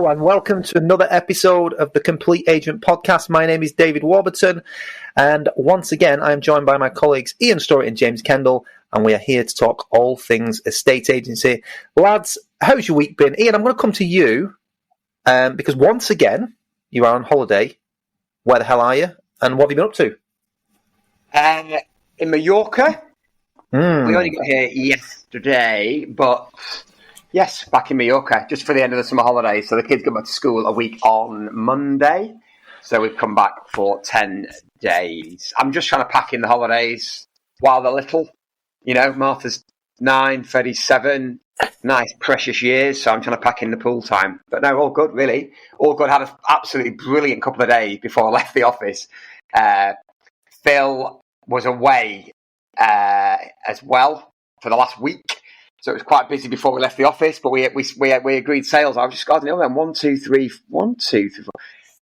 and welcome to another episode of the Complete Agent Podcast. My name is David Warburton, and once again, I'm joined by my colleagues Ian Story and James Kendall, and we are here to talk all things estate agency. Lads, how's your week been? Ian, I'm going to come to you, because once again, you are on holiday. Where the hell are you, and what have you been up to? In Mallorca. We only got here yesterday, but... Yes, back in Mallorca, just for the end of the summer holidays. So the kids go back to school a week on Monday. So we've come back for 10 days. I'm just trying to pack in the holidays while they're little. You know, Martha's 9, Freddie's 7. Nice, precious years. So I'm trying to pack in the pool time. But no, all good, really. All good. Had an absolutely brilliant couple of days before I left the office. Phil was away as well for the last week. So it was quite busy before we left the office, but we agreed sales. I was just got then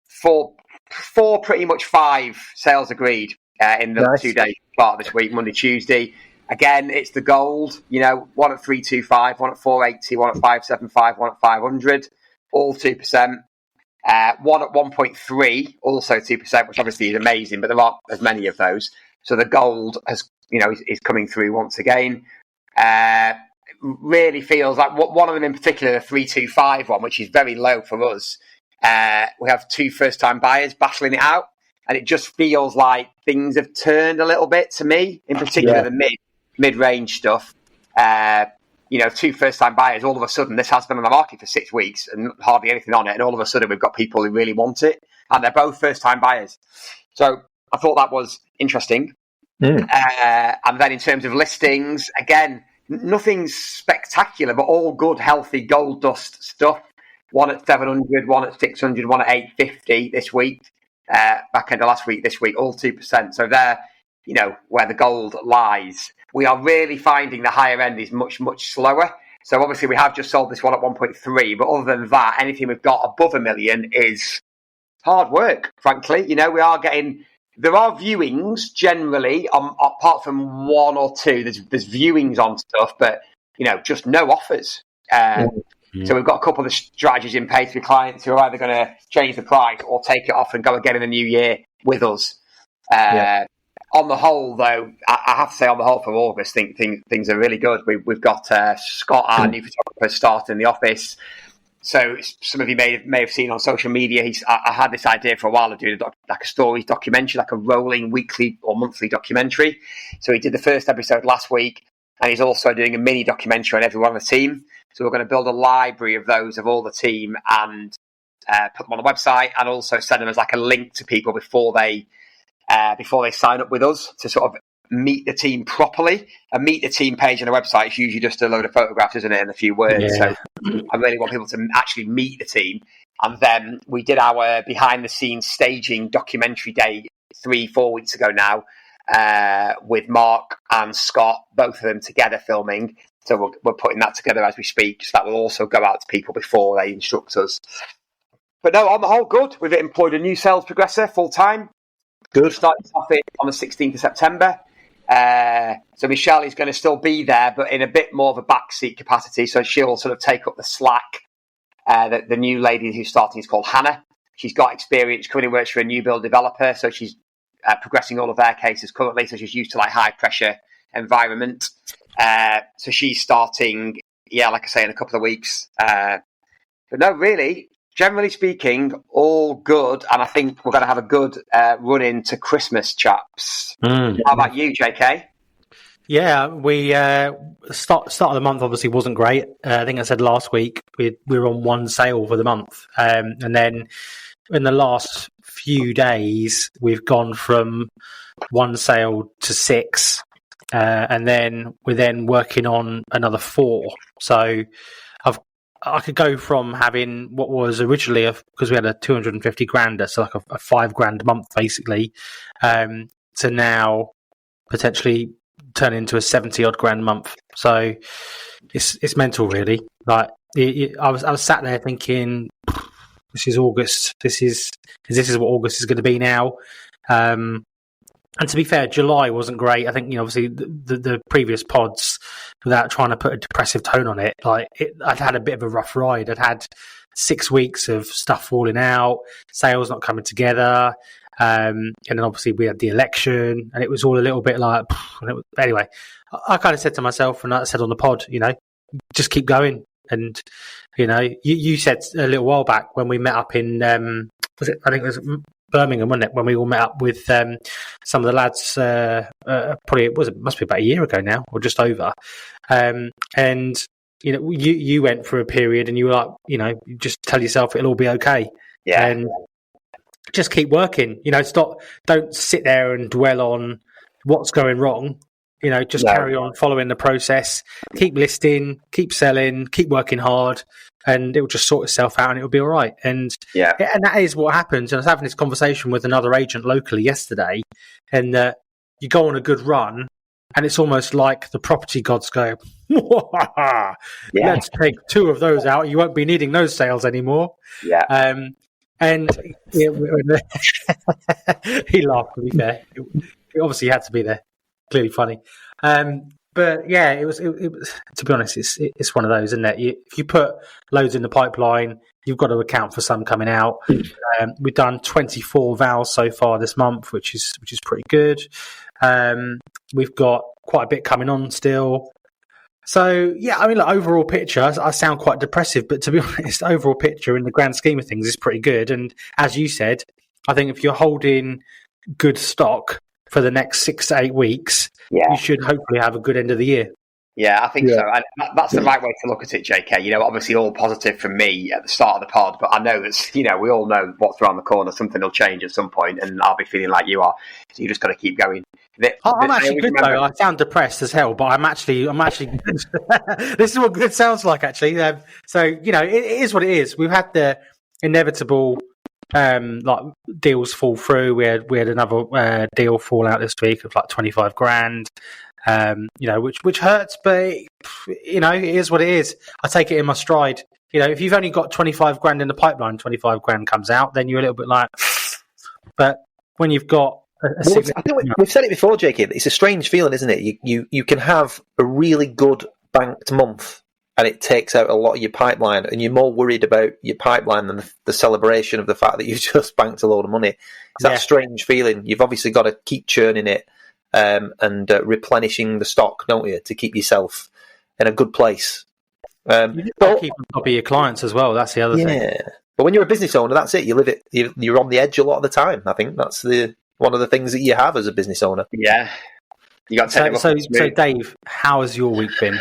4 pretty much 5 sales agreed in the 2 days part of this week, Monday, Tuesday. Again, it's the gold, you know, one at 325, one at 480, one at 575, one at 500, all 2%. One at 1.3, also 2%, which obviously is amazing, but there aren't as many of those. So the gold is coming through once again. Really feels like one of them in particular, the 325 one, which is very low for us. We have 2 first-time buyers battling it out, and it just feels like things have turned a little bit to me, in particular the mid-range stuff. 2 first-time buyers, all of a sudden, this has been on the market for 6 weeks and hardly anything on it, and all of a sudden we've got people who really want it, and they're both first-time buyers. So I thought that was interesting. And then in terms of listings, again, nothing spectacular, but all good, healthy gold dust stuff. One at 700, one at 600, one at 850 this week. Back end of last week, this week, all 2%. So they're, where the gold lies. We are really finding the higher end is much, much slower. So obviously we have just sold this one at 1.3, but other than that, anything we've got above $1 million is hard work, frankly. There are viewings generally, apart from 1 or 2. There's viewings on stuff, but just no offers. So we've got a couple of strategies in place with clients who are either going to change the price or take it off and go again in the new year with us. On the whole, though, I have to say, on the whole for August, things are really good. We've got Scott, our new photographer, starting in the office. So some of you may have seen on social media, I had this idea for a while of doing like a stories documentary, like a rolling weekly or monthly documentary. So he did the first episode last week, and he's also doing a mini documentary on everyone on the team. So we're going to build a library of those of all the team and put them on the website, and also send them as like a link to people before they sign up with us to sort of meet the team properly. A meet the team page on the website is usually just a load of photographs, isn't it, and a few words. So I really want people to actually meet the team. And then we did our behind the scenes staging documentary day 3-4 weeks ago now, with Mark and Scott, both of them together filming. So we're putting that together as we speak. So that will also go out to people before they instruct us. But no, on the whole, good. We've employed a new sales progressor full time. Good. Starting off it on the 16th of September. So Michelle is going to still be there, but in a bit more of a backseat capacity. So she'll sort of take up the slack. The new lady who's starting is called Hannah. She's got experience, currently works for a new build developer. So she's progressing all of their cases currently. So she's used to like high pressure environment. So she's starting, like I say, in a couple of weeks. But no, really, generally speaking, all good. And I think we're going to have a good run into Christmas, chaps. How about you, JK? Yeah, we start of the month obviously wasn't great. I think I said last week we were on 1 sale for the month. And then in the last few days, we've gone from 1 sale to 6. And then we're working on another 4. So I could go from having what was originally because we had a 250 grander, so like a $5,000 a month basically, to now potentially turn into a 70 odd grand a month. So it's mental, really. Like I was sat there thinking, this is August. This is what August is going to be now. And to be fair, July wasn't great. I think, obviously the previous pods, without trying to put a depressive tone on it, I'd had a bit of a rough ride. I'd had 6 weeks of stuff falling out, sales not coming together. And then obviously we had the election, and it was all a little bit like, anyway, I kind of said to myself, and I said on the pod, just keep going. And, you said a little while back when we met up in, I think it was Birmingham, wasn't it? When we all met up with some of the lads, probably must be about a year ago now, or just over. And you went through a period, and you were like, you just tell yourself it'll all be okay. Yeah. And just keep working. Don't sit there and dwell on what's going wrong. Carry on following the process. Keep listing, keep selling, keep working hard, and it will just sort itself out, and it'll be all right. And that is what happens. And I was having this conversation with another agent locally yesterday, and you go on a good run, and it's almost like the property gods go, let's take 2 of those out. You won't be needing those sales anymore. Yeah. And he laughed, to be fair. It obviously had to be there. Clearly funny. But yeah, it was, to be honest, it's one of those, isn't it? If you put loads in the pipeline, you've got to account for some coming out. We've done 24 vows so far this month, which is pretty good. We've got quite a bit coming on still. So, yeah, I mean, overall picture, I sound quite depressive, but to be honest, overall picture in the grand scheme of things is pretty good. And as you said, I think if you're holding good stock for the next 6 to 8 weeks, you should hopefully have a good end of the year. Yeah, I think so. And that's the right way to look at it, JK. Obviously all positive from me at the start of the pod, but I know that, we all know what's around the corner. Something will change at some point, and I'll be feeling like you are. So you just got to keep going. I'm actually good, though. I sound depressed as hell, but I'm actually good. This is what good sounds like, actually. So, it is what it is. We've had the inevitable deals fall through. We had another deal fall out this week of like 25 grand. Which hurts, but it is what it is. I take it in my stride. If you've only got 25 grand in the pipeline, 25 grand comes out, then you're a little bit like, but when you've got I think we've said it before, JK, it's a strange feeling, isn't it? You can have a really good banked month, and it takes out a lot of your pipeline, and you're more worried about your pipeline than the celebration of the fact that you've just banked a load of money. It's that strange feeling. You've obviously got to keep churning it. And replenishing the stock, don't you, to keep yourself in a good place. Keep on top of your clients as well. That's the other thing. Yeah, but when you're a business owner, that's it. You live it. You're on the edge a lot of the time. I think that's one of the things that you have as a business owner. Yeah, you got to so Dave, how has your week been?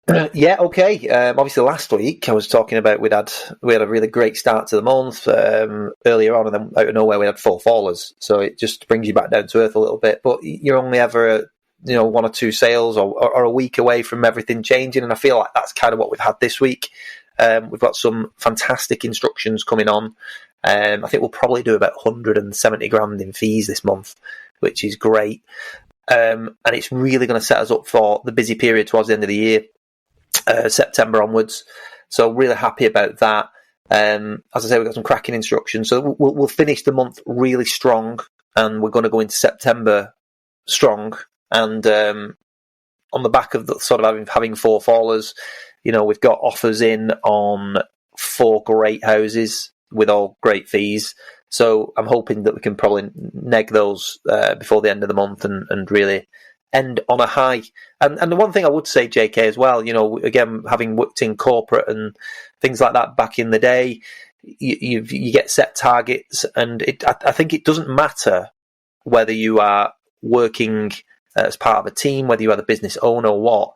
Okay. Obviously, last week I was talking about we had a really great start to the month earlier on, and then out of nowhere we had 4 fallers. So it just brings you back down to earth a little bit. But you're only ever 1 or 2 sales or a week away from everything changing, and I feel like that's kind of what we've had this week. We've got some fantastic instructions coming on. I think we'll probably do about 170 grand in fees this month, which is great. And it's really going to set us up for the busy period towards the end of the year. September onwards, so really happy about that. As I say, we've got some cracking instructions, so we'll finish the month really strong, and we're going to go into September strong. And on the back of the sort of having 4 fallers, we've got offers in on 4 great houses with all great fees. So I'm hoping that we can probably neg those before the end of the month and really end on a high. And the one thing I would say, JK, as well, again, having worked in corporate and things like that back in the day, you get set targets, and I think it doesn't matter whether you are working as part of a team, whether you are the business owner or what.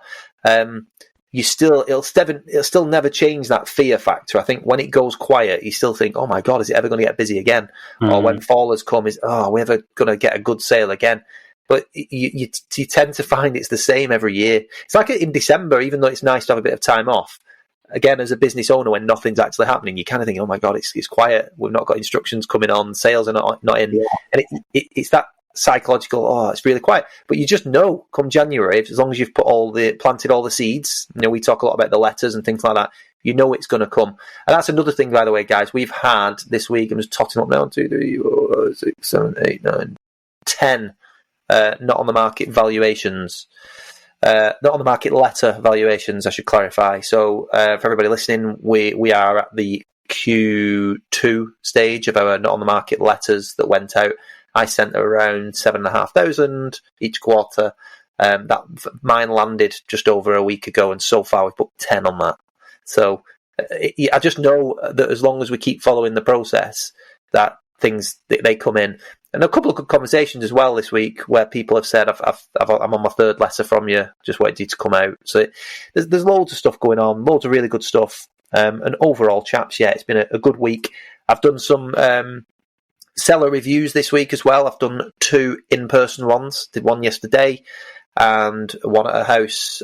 It'll still never change that fear factor. I think when it goes quiet, you still think, oh my God, is it ever going to get busy again? Mm-hmm. Or when fallers come, are we ever going to get a good sale again? But you tend to find it's the same every year. It's like in December, even though it's nice to have a bit of time off. Again, as a business owner, when nothing's actually happening, you kind of think, oh my God, it's quiet. We've not got instructions coming on. Sales are not in. Yeah. And it's that psychological, it's really quiet. But you just know come January, as long as you've planted all the seeds, we talk a lot about the letters and things like that, it's going to come. And that's another thing, by the way, guys, we've had this week, I'm just totting up now, 2, 3, 4, 6, 7, 8, 9, 10 not on the market valuations, not on the market letter valuations, I should clarify. So for everybody listening, we are at the Q2 stage of our not on the market letters that went out. I sent around 7,500 each quarter. That mine landed just over a week ago, and so far we've booked 10 on that. So I just know that as long as we keep following the process, that things they come in. And a couple of good conversations as well this week where people have said, I'm on my third letter from you, just waiting to come out. So there's loads of stuff going on, loads of really good stuff. And overall, chaps, yeah, it's been a good week. I've done some seller reviews this week as well. I've done 2 in-person ones. Did one yesterday and one at a house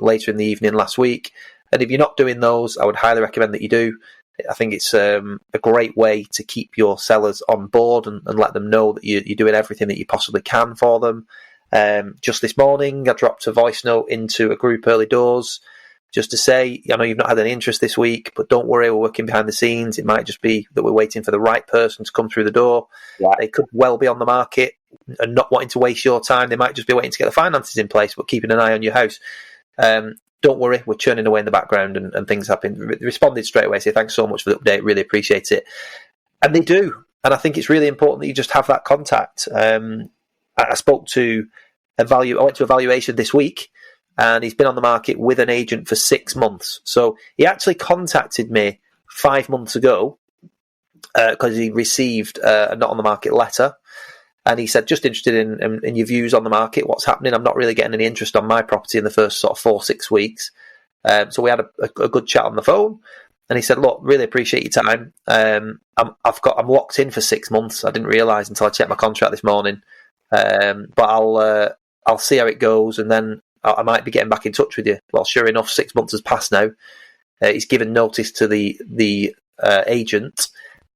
later in the evening last week. And if you're not doing those, I would highly recommend that you do. I think it's a great way to keep your sellers on board and let them know that you're doing everything that you possibly can for them. Just this morning, I dropped a voice note into a group early doors just to say, I know you've not had any interest this week, but don't worry, we're working behind the scenes. It might just be that we're waiting for the right person to come through the door. Yeah. They could well be on the market and not wanting to waste your time. They might just be waiting to get the finances in place, but keeping an eye on your house. Don't worry, we're churning away in the background and things happen. Responded straight away, say thanks so much for the update, really appreciate it. And they do. And I think it's really important that you just have that contact. I went to evaluation this week, and he's been on the market with an agent for 6 months. So he actually contacted me 5 months ago because he received a not on the market letter. And he said, just interested in your views on the market, what's happening. I'm not really getting any interest on my property in the first sort of 4-6 weeks. So we had a good chat on the phone. And he said, look, really appreciate your time. I'm locked in for 6 months. I didn't realise until I checked my contract this morning. But I'll see how it goes, and then I might be getting back in touch with you. Well, sure enough, 6 months has passed now. He's given notice to the agent,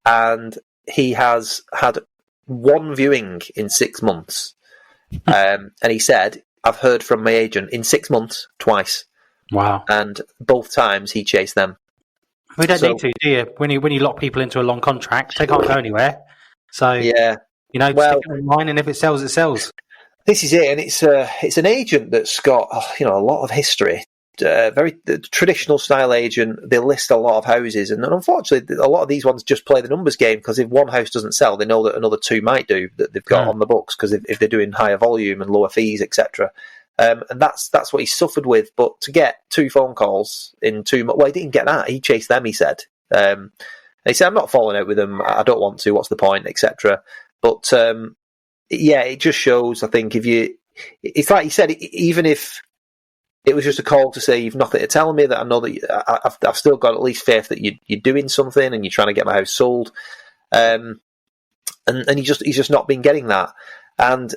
and he has had 1 viewing in 6 months. And he said, I've heard from my agent in 6 months twice. Wow. And both times he chased them. We don't need to, do you? When you lock people into a long contract, they can't go anywhere. So, yeah, stick it online, and if it sells, it sells. This is it, and it's an agent that's got a lot of history. Very traditional style agent. They list a lot of houses, and unfortunately, a lot of these ones just play the numbers game, because if one house doesn't sell, they know that another 2 might do that they've got on the books, because if they're doing higher volume and lower fees, etc. And that's what he suffered with. But to get 2 phone calls in 2 months, well, he didn't get that. He chased them. He said, he said, I'm not falling out with them. I don't want to. What's the point, etc. But it just shows. I think it's like you said, even if it was just a call to say you've nothing to tell me, that I know that I've still got at least faith that you're doing something and you're trying to get my house sold. And he's just not been getting that. And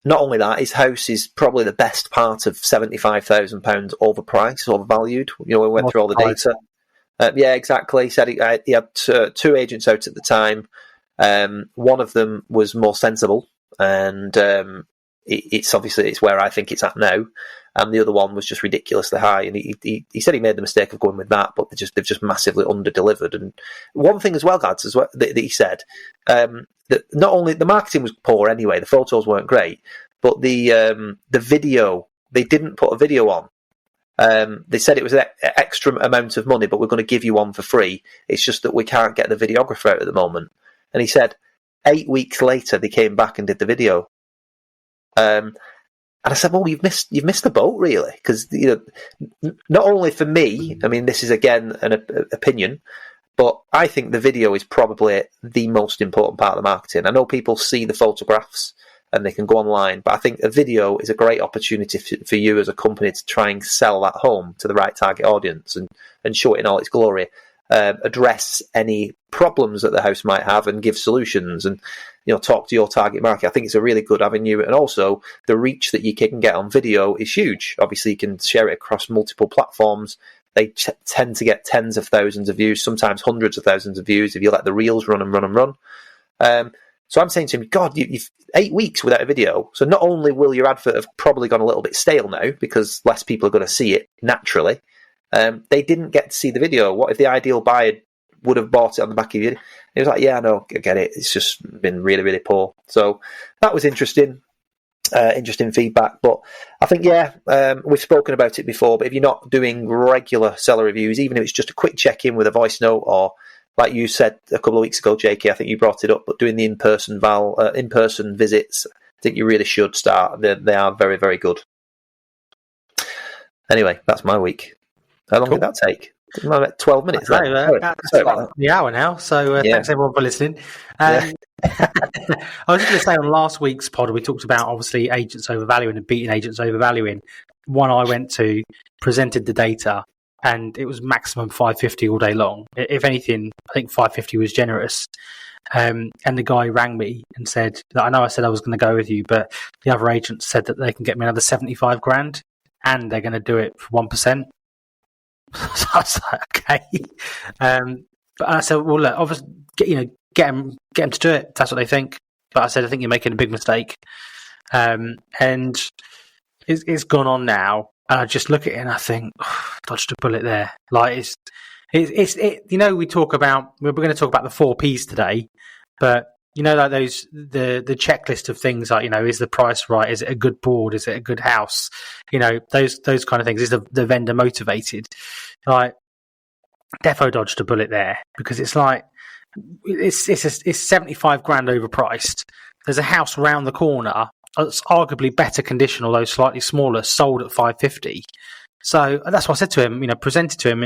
not only that, his house is probably the best part of £75,000 overpriced, overvalued. We went through all the data. Yeah, exactly. He said he had 2 agents out at the time. One of them was more sensible, and it's where I think it's at now. And the other one was just ridiculously high. And he said he made the mistake of going with that, but they've just massively under-delivered. And one thing as well, lads, as well, that he said, that not only the marketing was poor anyway, the photos weren't great, but the video, they didn't put a video on. They said it was an extra amount of money, but we're going to give you one for free. It's just that we can't get the videographer out at the moment. And he said 8 weeks later they came back and did the video. And I said, well, you've missed the boat, really, because not only for me. I mean, this is again an opinion, but I think the video is probably the most important part of the marketing. I know people see the photographs and they can go online, but I think a video is a great opportunity for you as a company to try and sell that home to the right target audience and show it in all its glory. Address any problems that the house might have and give solutions, and talk to your target market. I think it's a really good avenue, and also the reach that you can get on video is huge. Obviously, you can share it across multiple platforms. They tend to get tens of thousands of views, sometimes hundreds of thousands of views if you let the reels run and run and run. So I'm saying to him, God, you've 8 weeks without a video. So not only will your advert have probably gone a little bit stale now because less people are going to see it naturally, they didn't get to see the video. What if the ideal buyer would have bought it on the back of you? He was like, yeah, no, I get it. It's just been really, really poor. So that was interesting. Interesting feedback. But I think, we've spoken about it before, but if you're not doing regular seller reviews, even if it's just a quick check-in with a voice note or like you said a couple of weeks ago, JK, I think you brought it up, but doing the in-person visits, I think you really should start. They are very, very good. Anyway, that's my week. How long did that take? About 12 minutes. Sorry about the hour now, so thanks everyone for listening. I was just going to say, on last week's pod, we talked about, obviously, agents overvaluing and beating agents overvaluing. One I went to presented the data, and it was maximum 550 all day long. If anything, I think 550 was generous. And the guy rang me and said that, I know I said I was going to go with you, but the other agent said that they can get me another 75 grand, and they're going to do it for 1%. So I was like, okay. But I said, well, look, obviously, get them to do it. That's what they think. But I said, I think you're making a big mistake. And it's gone on now, and I just look at it and I think, dodged a bullet there. Like it's we talk about, we're going to talk about the 4 Ps today, but like the checklist of things, like, is the price right? Is it a good board? Is it a good house? Those kind of things. Is the vendor motivated? Like, defo dodged a bullet there, because it's like, it's 75 grand overpriced. There's a house around the corner that's arguably better condition, although slightly smaller, sold at 550. So that's what I said to him, presented to him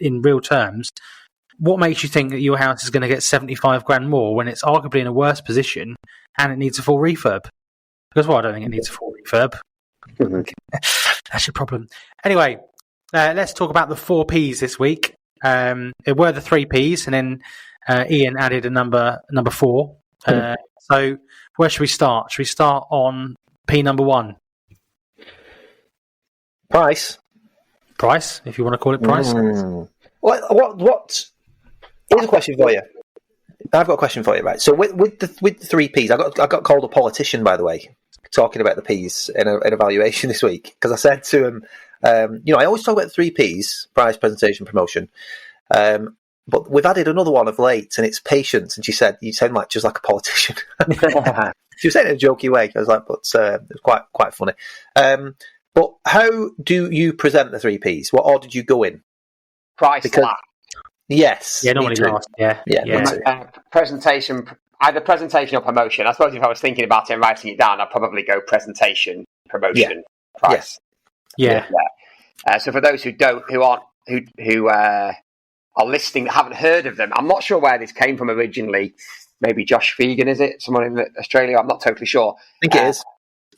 in real terms. What makes you think that your house is going to get 75 grand more when it's arguably in a worse position and it needs a full refurb? Because, I don't think it needs a full refurb. That's your problem. Anyway, let's talk about the 4 Ps this week. It were the 3 Ps, and then Ian added a number 4. So where should we start? Should we start on P number 1? Price, if you want to call it price. What? Here's a question for you. I've got a question for you, right? So with the 3 Ps, I got called a politician, by the way, talking about the Ps in an evaluation this week, because I said to him, I always talk about the 3 Ps: price, presentation, promotion. But we've added another one of late, and it's patience. And she said, "You sound just like a politician." She was saying it in a jokey way. I was like, but it was quite funny. But how do you present the 3 Ps? What order did you go in? Price flat. Yes. Yeah, normally last. Yeah. Presentation, either presentation or promotion. I suppose if I was thinking about it and writing it down, I'd probably go presentation, promotion, price. Yeah. So for those who are listening that haven't heard of them, I'm not sure where this came from originally. Maybe Josh Fegan, is it? Someone in Australia? I'm not totally sure. I think it is.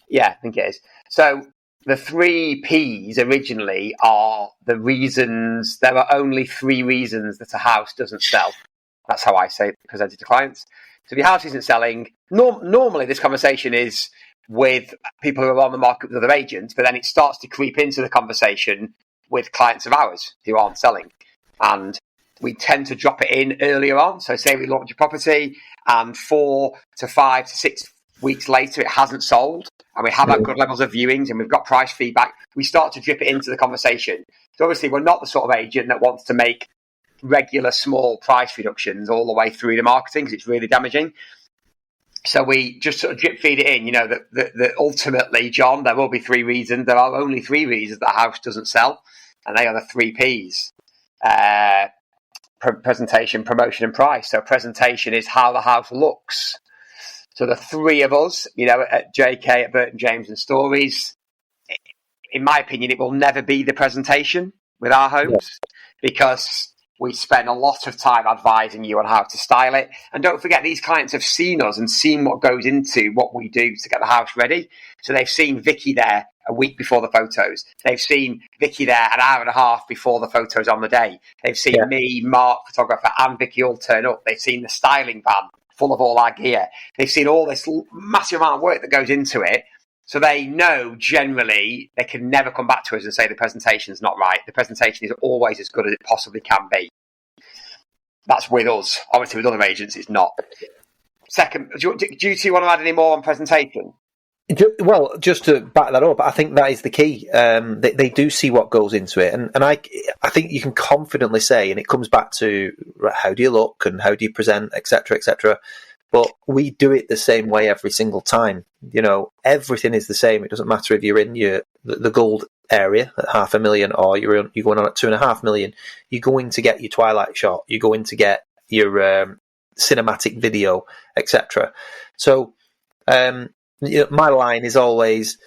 Yeah, I think it is. So the 3 Ps originally are the reasons. There are only 3 reasons that a house doesn't sell. That's how I say it, presented to clients. So if your house isn't selling, normally this conversation is with people who are on the market with other agents, but then it starts to creep into the conversation with clients of ours who aren't selling. And we tend to drop it in earlier on. So say we launch a property and 4 to 5 to 6 weeks later it hasn't sold, and we have had good levels of viewings and we've got price feedback, we start to drip it into the conversation. So obviously we're not the sort of agent that wants to make regular small price reductions all the way through the marketing, because it's really damaging. So we just sort of drip feed it in, that ultimately, John, there will be 3 reasons. There are only 3 reasons that a house doesn't sell, and they are the 3 Ps. Presentation, promotion, and price. So presentation is how the house looks. So the 3 of us, at JK, at Burton James and Stories, in my opinion, it will never be the presentation with our homes, because we spend a lot of time advising you on how to style it. And don't forget, these clients have seen us and seen what goes into what we do to get the house ready. So they've seen Vicky there a week before the photos. They've seen Vicky there an hour and a half before the photos on the day. They've seen me, Mark, photographer, and Vicky all turn up. They've seen the styling van full of all our gear. They've seen all this massive amount of work that goes into it. So they know generally they can never come back to us and say the presentation's not right. The presentation is always as good as it possibly can be. That's with us. Obviously, with other agents, it's not. Second, do you two want to add any more on presentation? Well, just to back that up, I think that is the key. They do see what goes into it, and I think you can confidently say, and it comes back to how do you look and how do you present, etc., etc. But we do it the same way every single time. Everything is the same. It doesn't matter if you're in the gold area at 500,000 or you're going on at 2.5 million. You're going to get your twilight shot. You're going to get your cinematic video, etc. So my line is always,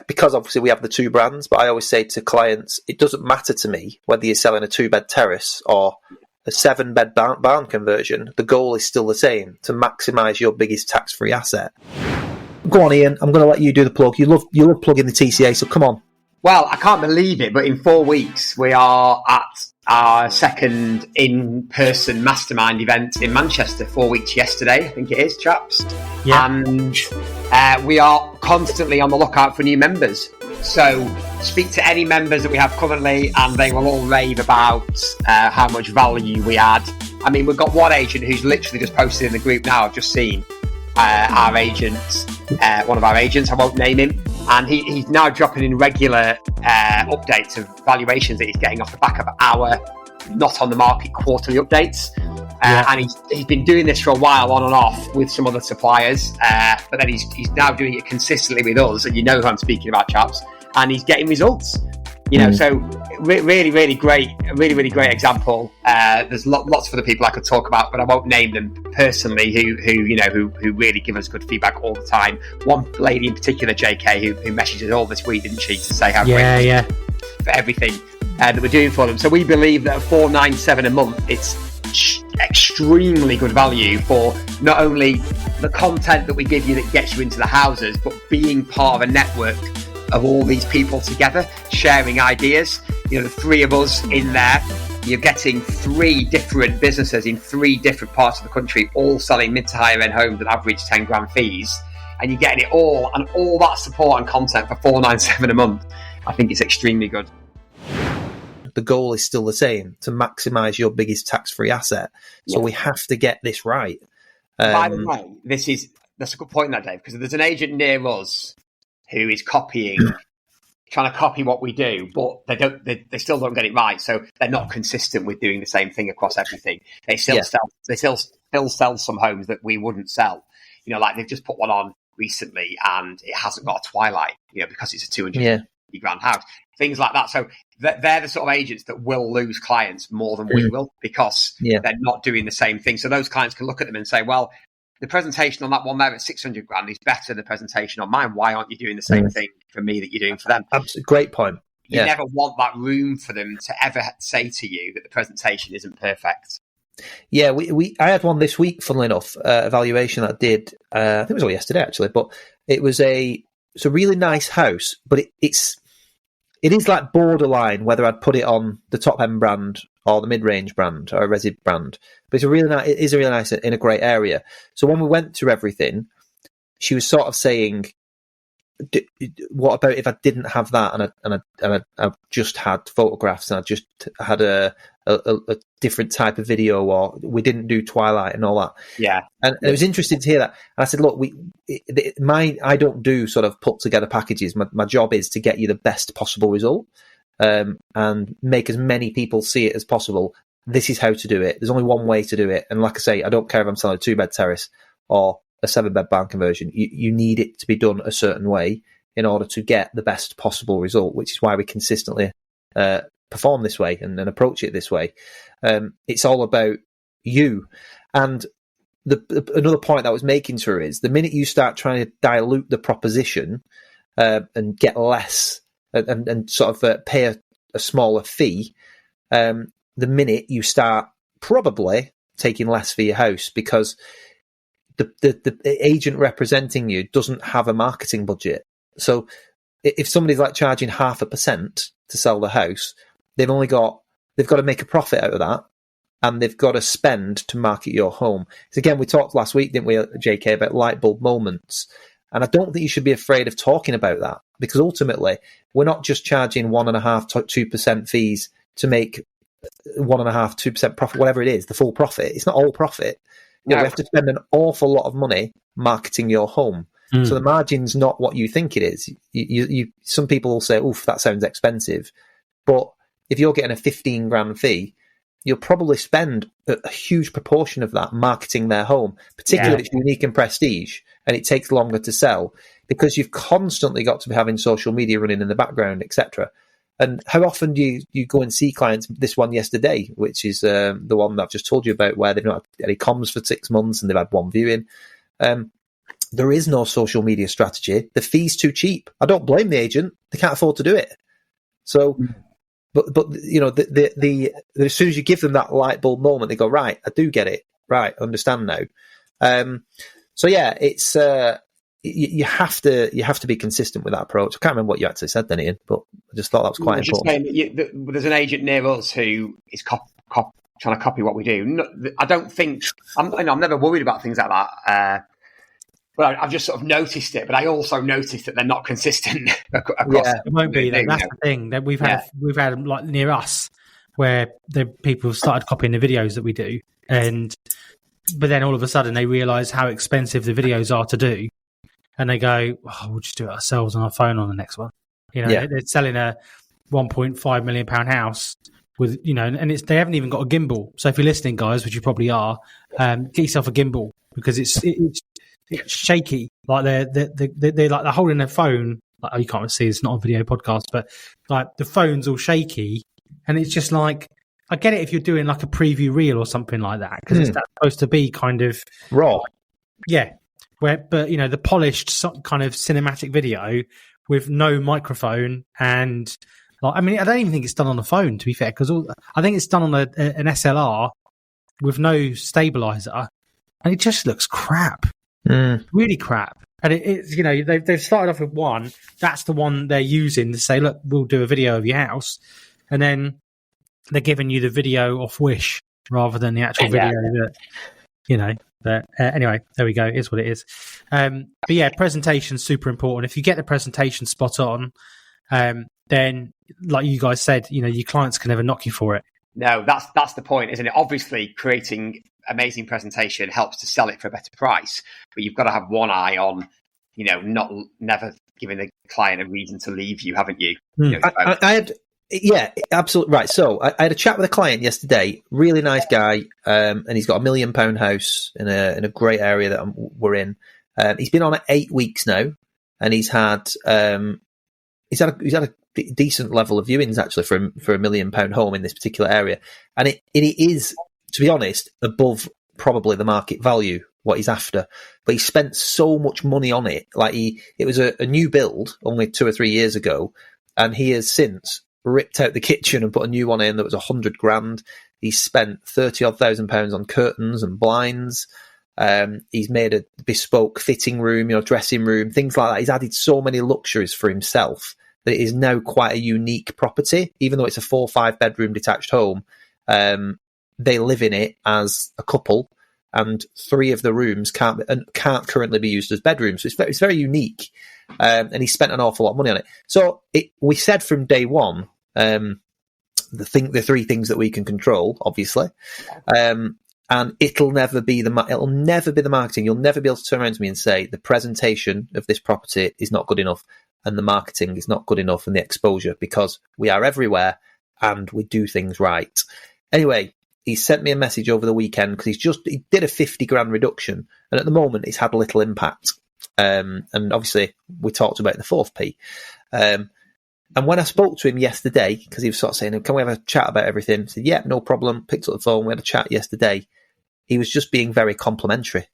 because obviously we have the two brands, but I always say to clients, it doesn't matter to me whether you're selling a 2-bed terrace or a 7-bed barn conversion. The goal is still the same, to maximise your biggest tax-free asset. Go on, Ian, I'm going to let you do the plug. You love plugging the TCA, so come on. Well, I can't believe it, but in 4 weeks we are at our second in-person mastermind event in Manchester. 4 weeks yesterday, I think it is, chaps. Yeah. And we are constantly on the lookout for new members. So speak to any members that we have currently and they will all rave about how much value we add. I mean, we've got one agent who's literally just posted in the group now, I've just seen our agent, one of our agents, I won't name him, and he's now dropping in regular updates of valuations that he's getting off the back of our not on the market quarterly updates. And he's been doing this for a while on and off with some other suppliers, but then he's now doing it consistently with us, and you know who I'm speaking about, chaps, and he's getting results. So really great, really great example. There's lots of other people I could talk about, but I won't name them personally. Who really give us good feedback all the time. One lady in particular, JK, who messaged us all this week, didn't she, to say how great for everything that we're doing for them. So we believe that at $497 a month, it's extremely good value for not only the content that we give you that gets you into the houses, but being part of a network of all these people together sharing ideas. The three of us in there, you're getting 3 different businesses in 3 different parts of the country, all selling mid to higher end homes at average 10 grand fees, and you're getting it all, and all that support and content for $497 a month. I think it's extremely good. The goal is still the same, to maximise your biggest tax-free asset. So we have to get this right. By the way, that's a good point, that Dave, because there's an agent near us who is trying to copy what we do, but they still don't get it right. So they're not consistent with doing the same thing across everything. They still sell some homes that we wouldn't sell. Like they've just put one on recently and it hasn't got a twilight, because it's a 250 grand house. Things like that. So they're the sort of agents that will lose clients more than we will, because they're not doing the same thing. So those clients can look at them and say, well, the presentation on that one there at 600 grand is better than the presentation on mine. Why aren't you doing the same thing for me that you're doing for them? Absolutely. Great point. You never want that room for them to ever say to you that the presentation isn't perfect. Yeah, I had one this week, funnily enough, evaluation that I did, I think it was all yesterday actually, but it's a really nice house, but it is like borderline whether I'd put it on the top end brand or the mid-range brand or a resi brand. But it is a really nice in a great area. So when we went through everything, she was sort of saying, what about if I didn't have that and I just had photographs and I just had a different type of video, or we didn't do twilight and all that. Yeah. And it was interesting to hear that. And I said, look, I don't do sort of put together packages. My job is to get you the best possible result, and make as many people see it as possible. This is how to do it. There's only one way to do it. And like I say, I don't care if I'm selling a 2-bed terrace or a 7-bed barn conversion. You need it to be done a certain way in order to get the best possible result, which is why we consistently perform this way and approach it this way. It's all about you. And another point that I was making to her is, the minute you start trying to dilute the proposition and get less and sort of pay a smaller fee, the minute you start probably taking less for your house, because the agent representing you doesn't have a marketing budget. So if somebody's like charging 0.5% to sell the house, they've got to make a profit out of that, and they've got to spend to market your home. So again, we talked last week, didn't we, JK, about light bulb moments. And I don't think you should be afraid of talking about that, because ultimately we're not just charging 1.5% to 2% fees to make 1.5%, 2% profit, whatever it is, the full profit. It's not all profit. We have to spend an awful lot of money marketing your home. So the margin's not what you think it is. You some people will say, oof, that sounds expensive. But if you're getting a 15 grand fee, you'll probably spend a huge proportion of that marketing their home, particularly if it's unique and prestige and it takes longer to sell, because you've constantly got to be having social media running in the background, etc. And how often do you go and see clients? This one yesterday, which is the one that I've just told you about, where they've not had any comms for 6 months and they've had one viewing. There is no social media strategy. The fee's too cheap. I don't blame the agent; they can't afford to do it. So, but you know, the as soon as you give them that light bulb moment, they go, right, I do get it. Right, understand now. So yeah, it's you have to be consistent with that approach. I can't remember what you actually said then, Ian, but I just thought that was quite important. There's an agent near us who is trying to copy what we do. No, I don't think I'm never worried about things like that. But I've just sort of noticed it. But I also noticed that they're not consistent across. Yeah, it won't be. That's the thing that we've had like near us, where the people have started copying the videos that we do, but then all of a sudden they realise how expensive the videos are to do, and they go, "Oh, we'll just do it ourselves on our phone on the next one." You know, they're selling a £1.5 million house with, you know, and they haven't even got a gimbal. So if you're listening, guys, which you probably are, get yourself a gimbal, because it's shaky. Like they're like they're holding their phone. Like, oh, you can't see, it's not a video podcast, but like the phone's all shaky, and it's just like, I get it if you're doing like a preview reel or something like that, because it's supposed to be kind of raw. Yeah. But you know, the polished kind of cinematic video with no microphone, and like, I mean, I don't even think it's done on the phone, to be fair, because I think it's done on an SLR with no stabilizer, and it just looks crap, really crap. And it's, you know, they've started off with one. That's the one they're using to say, look, we'll do a video of your house, and then they're giving you the video off Wish rather than the actual video that, you know. But anyway, there we go. It is what it is. But yeah, presentation's super important. If you get the presentation spot on, then, like you guys said, you know, your clients can never knock you for it. No, that's the point, isn't it? Obviously, creating amazing presentation helps to sell it for a better price, but you've got to have one eye on, you know, never giving the client a reason to leave you, haven't you? You know, I had. Yeah, absolutely right. So I had a chat with a client yesterday. Really nice guy, and he's got £1 million house in a great area that we're in. He's been on it 8 weeks now, and he's had a decent level of viewings actually for £1 million home in this particular area, and it is, to be honest, above probably the market value what he's after. But he spent so much money on it. Like it was a new build only 2 or 3 years ago, and he has since ripped out the kitchen and put a new one in that was £100,000. He's spent £30,000 on curtains and blinds. He's made a bespoke fitting room, you know, dressing room, things like that. He's added so many luxuries for himself that it is now quite a unique property. Even though it's a 4 or 5 bedroom detached home, they live in it as a couple, and 3 of the rooms can't currently be used as bedrooms. So it's very unique. And he spent an awful lot of money on it. So we said from day one, the 3 things that we can control, obviously, and it'll never be the marketing. You'll never be able to turn around to me and say the presentation of this property is not good enough and the marketing is not good enough and the exposure, because we are everywhere and we do things right. Anyway, he sent me a message over the weekend because he did a £50,000 reduction, and at the moment it's had a little impact. And obviously we talked about the 4th P. And when I spoke to him yesterday, because he was sort of saying, can we have a chat about everything? I said, yeah, no problem. Picked up the phone. We had a chat yesterday. He was just being very complimentary.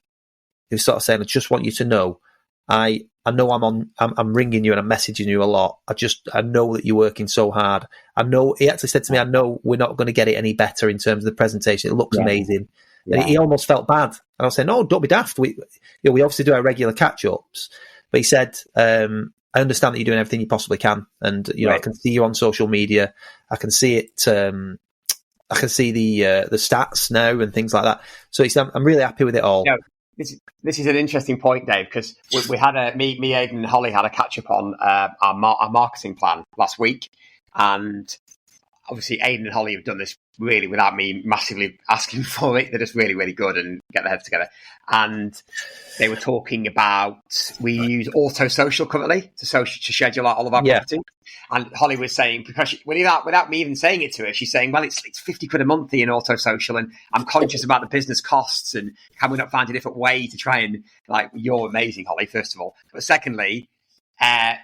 He was sort of saying, I just want you to know, I know I'm ringing you and I'm messaging you a lot. I know that you're working so hard. I know, he actually said to me, I know we're not going to get it any better in terms of the presentation. It looks amazing. Yeah. And he almost felt bad. And I was saying, no, don't be daft. We obviously do our regular catch-ups. But he said, I understand that you're doing everything you possibly can. And, you know, I can see you on social media. I can see it. I can see the stats now and things like that. So he said, I'm really happy with it all. No, this is an interesting point, Dave, because we had me, Aidan and Holly had a catch-up on our marketing plan last week. And obviously Aidan and Holly have done this really without me massively asking for it. They're just really, really good and get their heads together. And they were talking about, we use Auto Social currently to schedule out all of our property. And Holly was saying, because without me even saying it to her, she's saying, well, it's £50 a month in Auto Social, and I'm conscious about the business costs, and can we not find a different way to try and, like, you're amazing, Holly, first of all. But secondly, I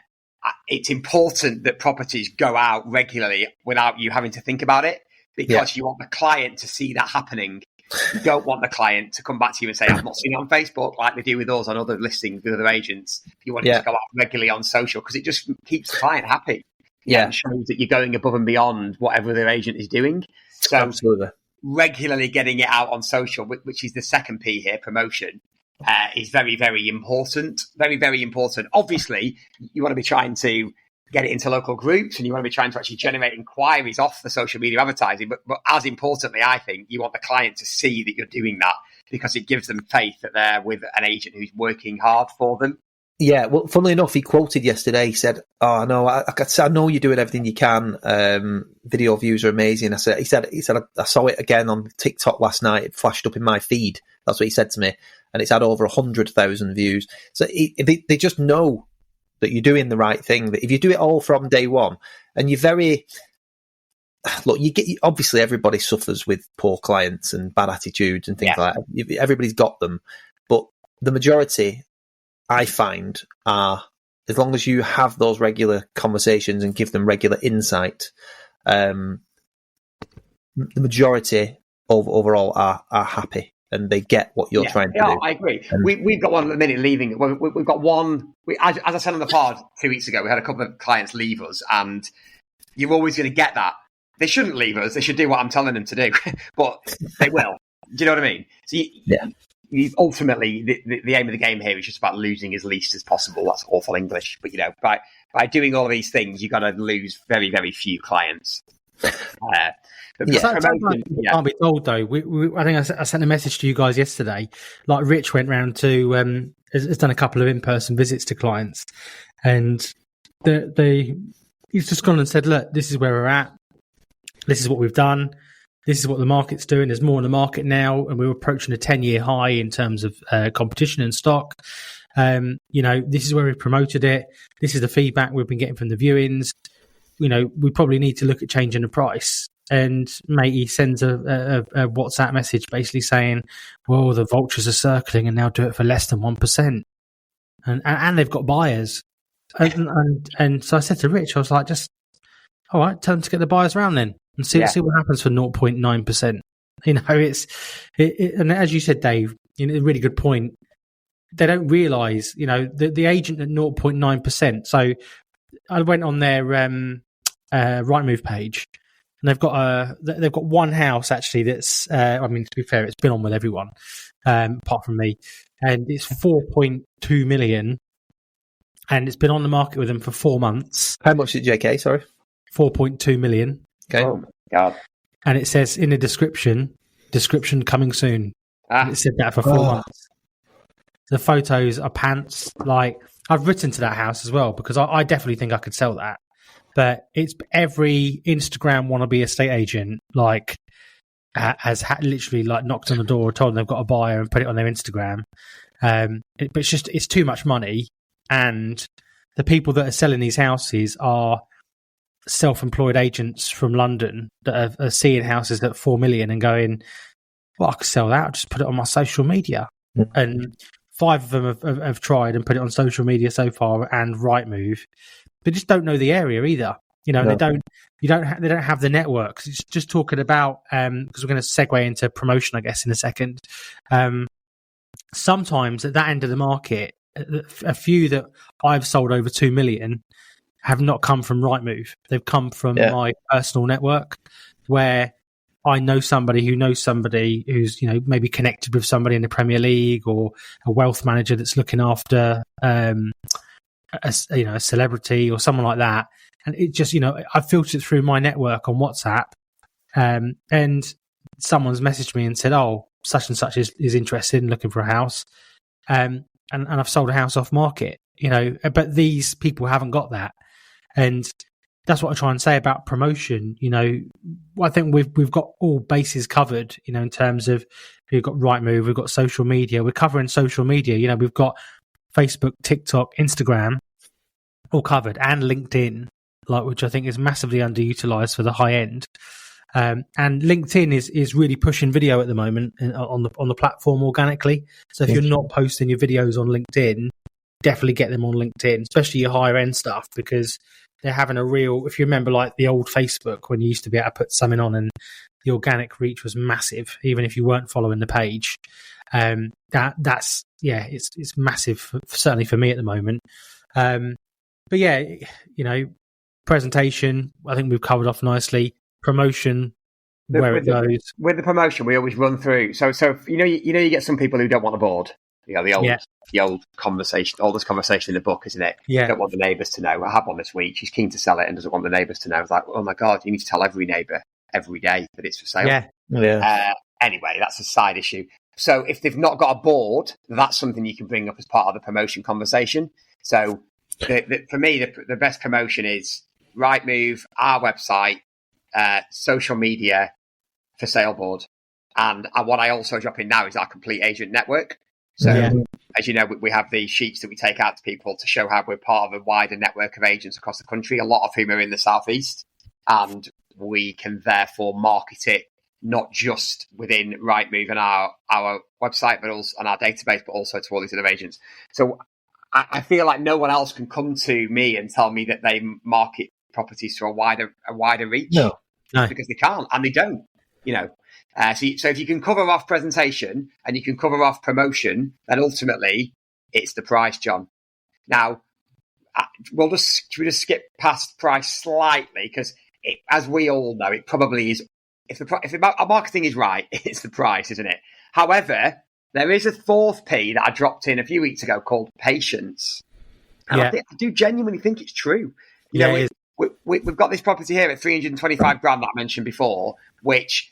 it's important that properties go out regularly without you having to think about it, because you want the client to see that happening. You don't want the client to come back to you and say, I've not seen it on Facebook, like they do with us on other listings with other agents. You want it to go out regularly on social, because it just keeps the client happy. And shows that you're going above and beyond whatever their agent is doing. So Absolutely. Regularly getting it out on social, which is the second P here, promotion, is very, very important. Very, very important. Obviously, you want to be trying to get it into local groups, and you want to be trying to actually generate inquiries off the social media advertising. But as importantly, I think you want the client to see that you're doing that, because it gives them faith that they're with an agent who's working hard for them. Yeah, well, funnily enough, he quoted yesterday. He said, "Oh no, I know you're doing everything you can. Video views are amazing." He said, I saw it again on TikTok last night. It flashed up in my feed. That's what he said to me, and it's had over 100,000 views. So they just know that you're doing the right thing. That if you do it all from day one, and you obviously everybody suffers with poor clients and bad attitudes and things like that. Everybody's got them, but the majority, I find, are, as long as you have those regular conversations and give them regular insight, the majority overall are happy, and they get what you're trying to do. I agree. We've got one at the minute leaving. We've got one. As I said on the pod 2 weeks ago, we had a couple of clients leave us, and you're always going to get that. They shouldn't leave us. They should do what I'm telling them to do, but they will. Do you know what I mean? So ultimately, the aim of the game here is just about losing as least as possible. That's awful English, but by doing all of these things, you've got to lose very, very few clients. Can't be told though. I think I sent a message to you guys yesterday. Like Rich went round to has done a couple of in-person visits to clients, and he's just gone and said, "Look, this is where we're at. This is what we've done. This is what the market's doing. There's more in the market now, and we're approaching a 10-year high in terms of competition and stock. This is where we've promoted it. This is the feedback we've been getting from the viewings. We probably need to look at changing the price." And mate, he sends a WhatsApp message basically saying, "Well, the vultures are circling, and now do it for less than 1%, and they've got buyers." And so I said to Rich, I was like, "Just all right, tell them to get the buyers around then, and see what happens for 0.9%." And as you said, Dave, a really good point. They don't realise, the agent at 0.9%. So I went on their Rightmove page, and they've got one house actually that's, to be fair, it's been on with everyone apart from me, and it's 4.2 million, and it's been on the market with them for 4 months. How much is it, JK? Sorry, 4.2 million. Okay. Oh my God. And it says in the description coming soon. And it said that for 4 months. The photos are pants. Like, I've written to that house as well, because I definitely think I could sell that. But it's every Instagram wannabe estate agent has literally knocked on the door, told them they've got a buyer, and put it on their Instagram. But it's too much money, and the people that are selling these houses are self-employed agents from London that are seeing houses at 4 million and going, "Well, I could sell that. I'll just put it on my social media." Mm-hmm. And 5 of them have tried and put it on social media so far, and Rightmove. They just don't know the area either. No. They don't have the networks. It's just talking about, because we're going to segue into promotion, I guess, in a second. Sometimes at that end of the market, a few that I've sold over 2 million have not come from Rightmove. They've come from my personal network, where I know somebody who knows somebody who's, maybe connected with somebody in the Premier League, or a wealth manager that's looking after a celebrity or someone like that. And it just, I filtered it through my network on WhatsApp, and someone's messaged me and said, "Oh, such and such is interested in looking for a house." And I've sold a house off market, but these people haven't got that. And that's what I try and say about promotion. I think we've got all bases covered, in terms of, we've got Rightmove, we've got social media. We're covering social media. We've got Facebook, TikTok, Instagram, all covered, and LinkedIn, which I think is massively underutilized for the high end. And LinkedIn is really pushing video at the moment on the platform organically. So if you're not posting your videos on LinkedIn, definitely get them on LinkedIn, especially your higher end stuff, because they're having a real, if you remember like the old Facebook when you used to be able to put something on and the organic reach was massive, even if you weren't following the page. It's massive, certainly for me at the moment. But yeah, presentation, I think we've covered off nicely. Promotion, where it goes. With the promotion, we always run through. So you get some people who don't want a board. The old conversation, all this conversation in the book, isn't it? Yeah. Don't want the neighbours to know. I have one this week. She's keen to sell it and doesn't want the neighbours to know. I was like, oh my God, you need to tell every neighbour every day that it's for sale. Yeah. Anyway, that's a side issue. So if they've not got a board, that's something you can bring up as part of the promotion conversation. So for me, the best promotion is Rightmove, our website, social media, for sale board. And what I also drop in now is our complete agent network. So as you know, we have the sheets that we take out to people to show how we're part of a wider network of agents across the country, a lot of whom are in the southeast. And we can therefore market it not just within Rightmove and our website, but also on our database, but also to all these other agents. So I feel like no one else can come to me and tell me that they market properties to a wider reach. No. Because they can't, and they don't. So if you can cover off presentation and you can cover off promotion, then ultimately it's the price, John. Now, should we just skip past price slightly, because as we all know, it probably is. If our marketing is right, it's the price, isn't it? However, there is a fourth P that I dropped in a few weeks ago called patience, and I do genuinely think it's true. We've got this property here at 325 grand that I mentioned before, which,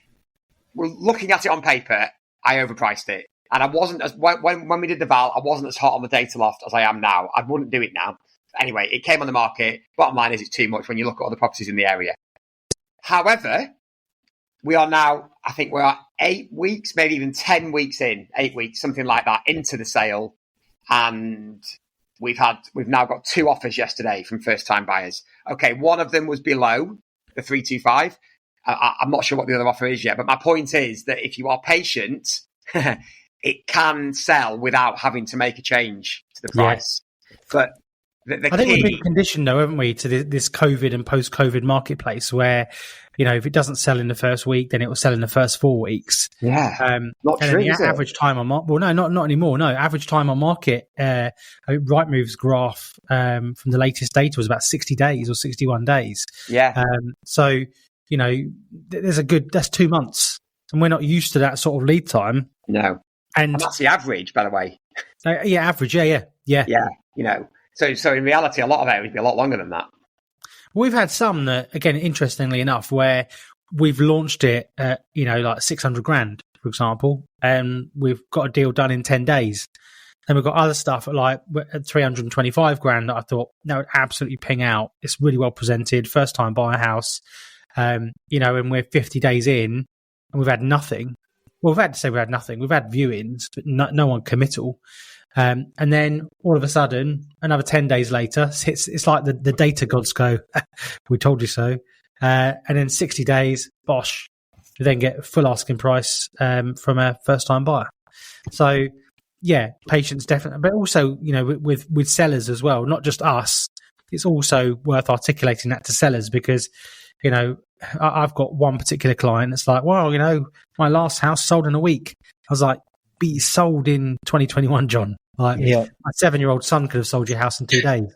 we're looking at it on paper, I overpriced it. And I wasn't when we did the val, I wasn't as hot on the data loft as I am now. I wouldn't do it now. Anyway, it came on the market. Bottom line is it's too much when you look at other properties in the area. However, we are now, I think we're 8 weeks, maybe even 10 weeks in, 8 weeks, something like that, into the sale. And we've now got 2 offers yesterday from first-time buyers. Okay, one of them was below the 325. I'm not sure what the other offer is yet, but my point is that if you are patient, it can sell without having to make a change to the price. Yeah. But I think we've been conditioned, though, haven't we, to this COVID and post-COVID marketplace where, if it doesn't sell in the first week, then it will sell in the first 4 weeks. Yeah, not true, is average time on market. Well, no, not anymore. No, average time on market. Rightmove's graph from the latest data was about 60 days or 61 days. Yeah. So, that's 2 months, and we're not used to that sort of lead time. No, and that's the average, by the way. Average. Yeah. So in reality, a lot of it would be a lot longer than that. We've had some that, again, interestingly enough, where we've launched it at, like 600 grand, for example, and we've got a deal done in 10 days. And we've got other stuff at 325 grand that I thought that would absolutely ping out. It's really well presented, first time buyer house, and we're 50 days in and we've had nothing. Well, we've had nothing. We've had viewings, but no one committal. And then all of a sudden, another 10 days later, it's like the data gods go, we told you so. And then 60 days, bosh, you then get full asking price from a first-time buyer. So, yeah, patience definitely. But also, with sellers as well, not just us, it's also worth articulating that to sellers because, I've got one particular client that's like, well, my last house sold in a week. I was like, be sold in 2021, John. My 7-year-old son could have sold your house in 2 days.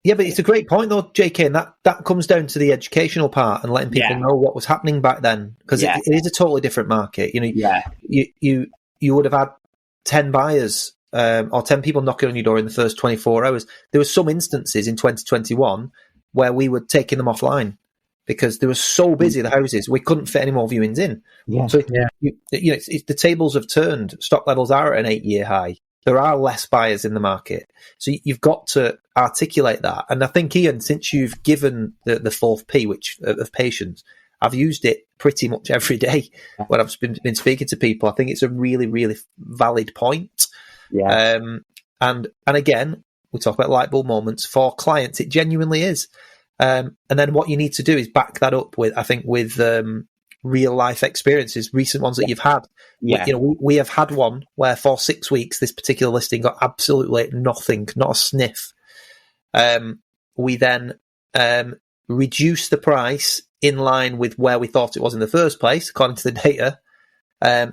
Yeah, but it's a great point, though, JK, and that comes down to the educational part and letting people know what was happening back then, because it is a totally different market. You would have had 10 buyers or 10 people knocking on your door in the first 24 hours. There were some instances in 2021 where we were taking them offline because they were so busy, the houses, we couldn't fit any more viewings in. Yeah. So the tables have turned. Stock levels are at an 8-year high. There are less buyers in the market. So you've got to articulate that. And I think, Ian, since you've given the fourth P, which of patience, I've used it pretty much every day when I've been speaking to people. I think it's a really, really valid point. Yeah. And again, we talk about light bulb moments. For clients, it genuinely is. And then what you need to do is back that up with real life experiences, recent ones that you've had. Yeah. We have had one where for 6 weeks this particular listing got absolutely nothing, not a sniff. We then reduced the price in line with where we thought it was in the first place, according to the data.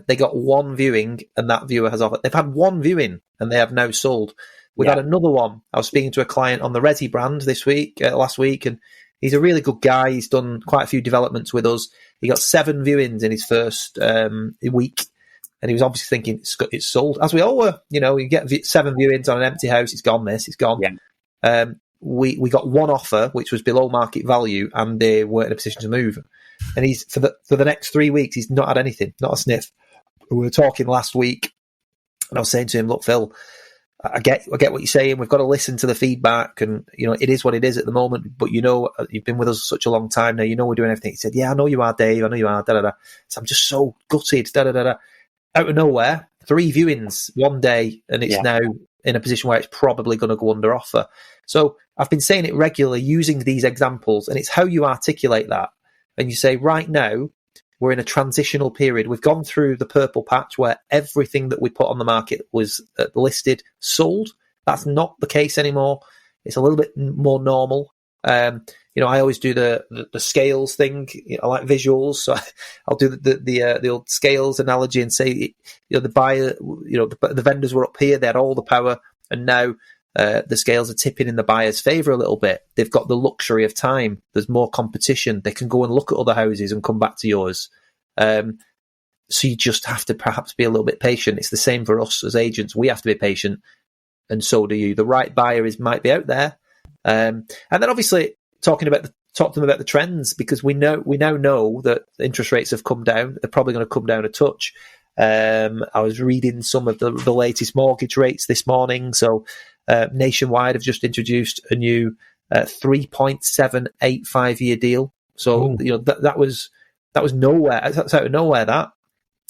They got one viewing, and that viewer has offered. They've had one viewing, and they have now sold. We've had another one. I was speaking to a client on the Resi brand last week, and he's a really good guy. He's done quite a few developments with us. He got 7 viewings in his first week, and he was obviously thinking it's sold, as we all were. You get 7 viewings on an empty house. It's gone. It's gone. Yeah. We got one offer, which was below market value, and they weren't in a position to move. And he's for the next 3 weeks, he's not had anything, not a sniff. We were talking last week, and I was saying to him, "Look, Phil, I get what you're saying. We've got to listen to the feedback, and it is what it is at the moment. But you've been with us such a long time now. We're doing everything." He said, "Yeah, I know you are, Dave. I know you are." Da da da. So I'm just so gutted. Da da da da. Out of nowhere, 3 viewings one day, and it's now in a position where it's probably going to go under offer. So I've been saying it regularly, using these examples, and it's how you articulate that. And you say, right now, we're in a transitional period. We've gone through the purple patch where everything that we put on the market was listed, sold. That's not the case anymore. It's a little bit more normal. I always do the scales thing. I like visuals, so I'll do the old scales analogy and say, the buyer, the vendors were up here, they had all the power, and now the scales are tipping in the buyer's favour a little bit. They've got the luxury of time. There's more competition. They can go and look at other houses and come back to yours. So you just have to perhaps be a little bit patient. It's the same for us as agents. We have to be patient, and so do you. The right buyer might be out there. And then obviously talk to them about the trends, because we now know that interest rates have come down. They're probably going to come down a touch. I was reading some of the latest mortgage rates this morning. So Nationwide have just introduced a new 3.785 year deal. So that was nowhere. That's out of nowhere. That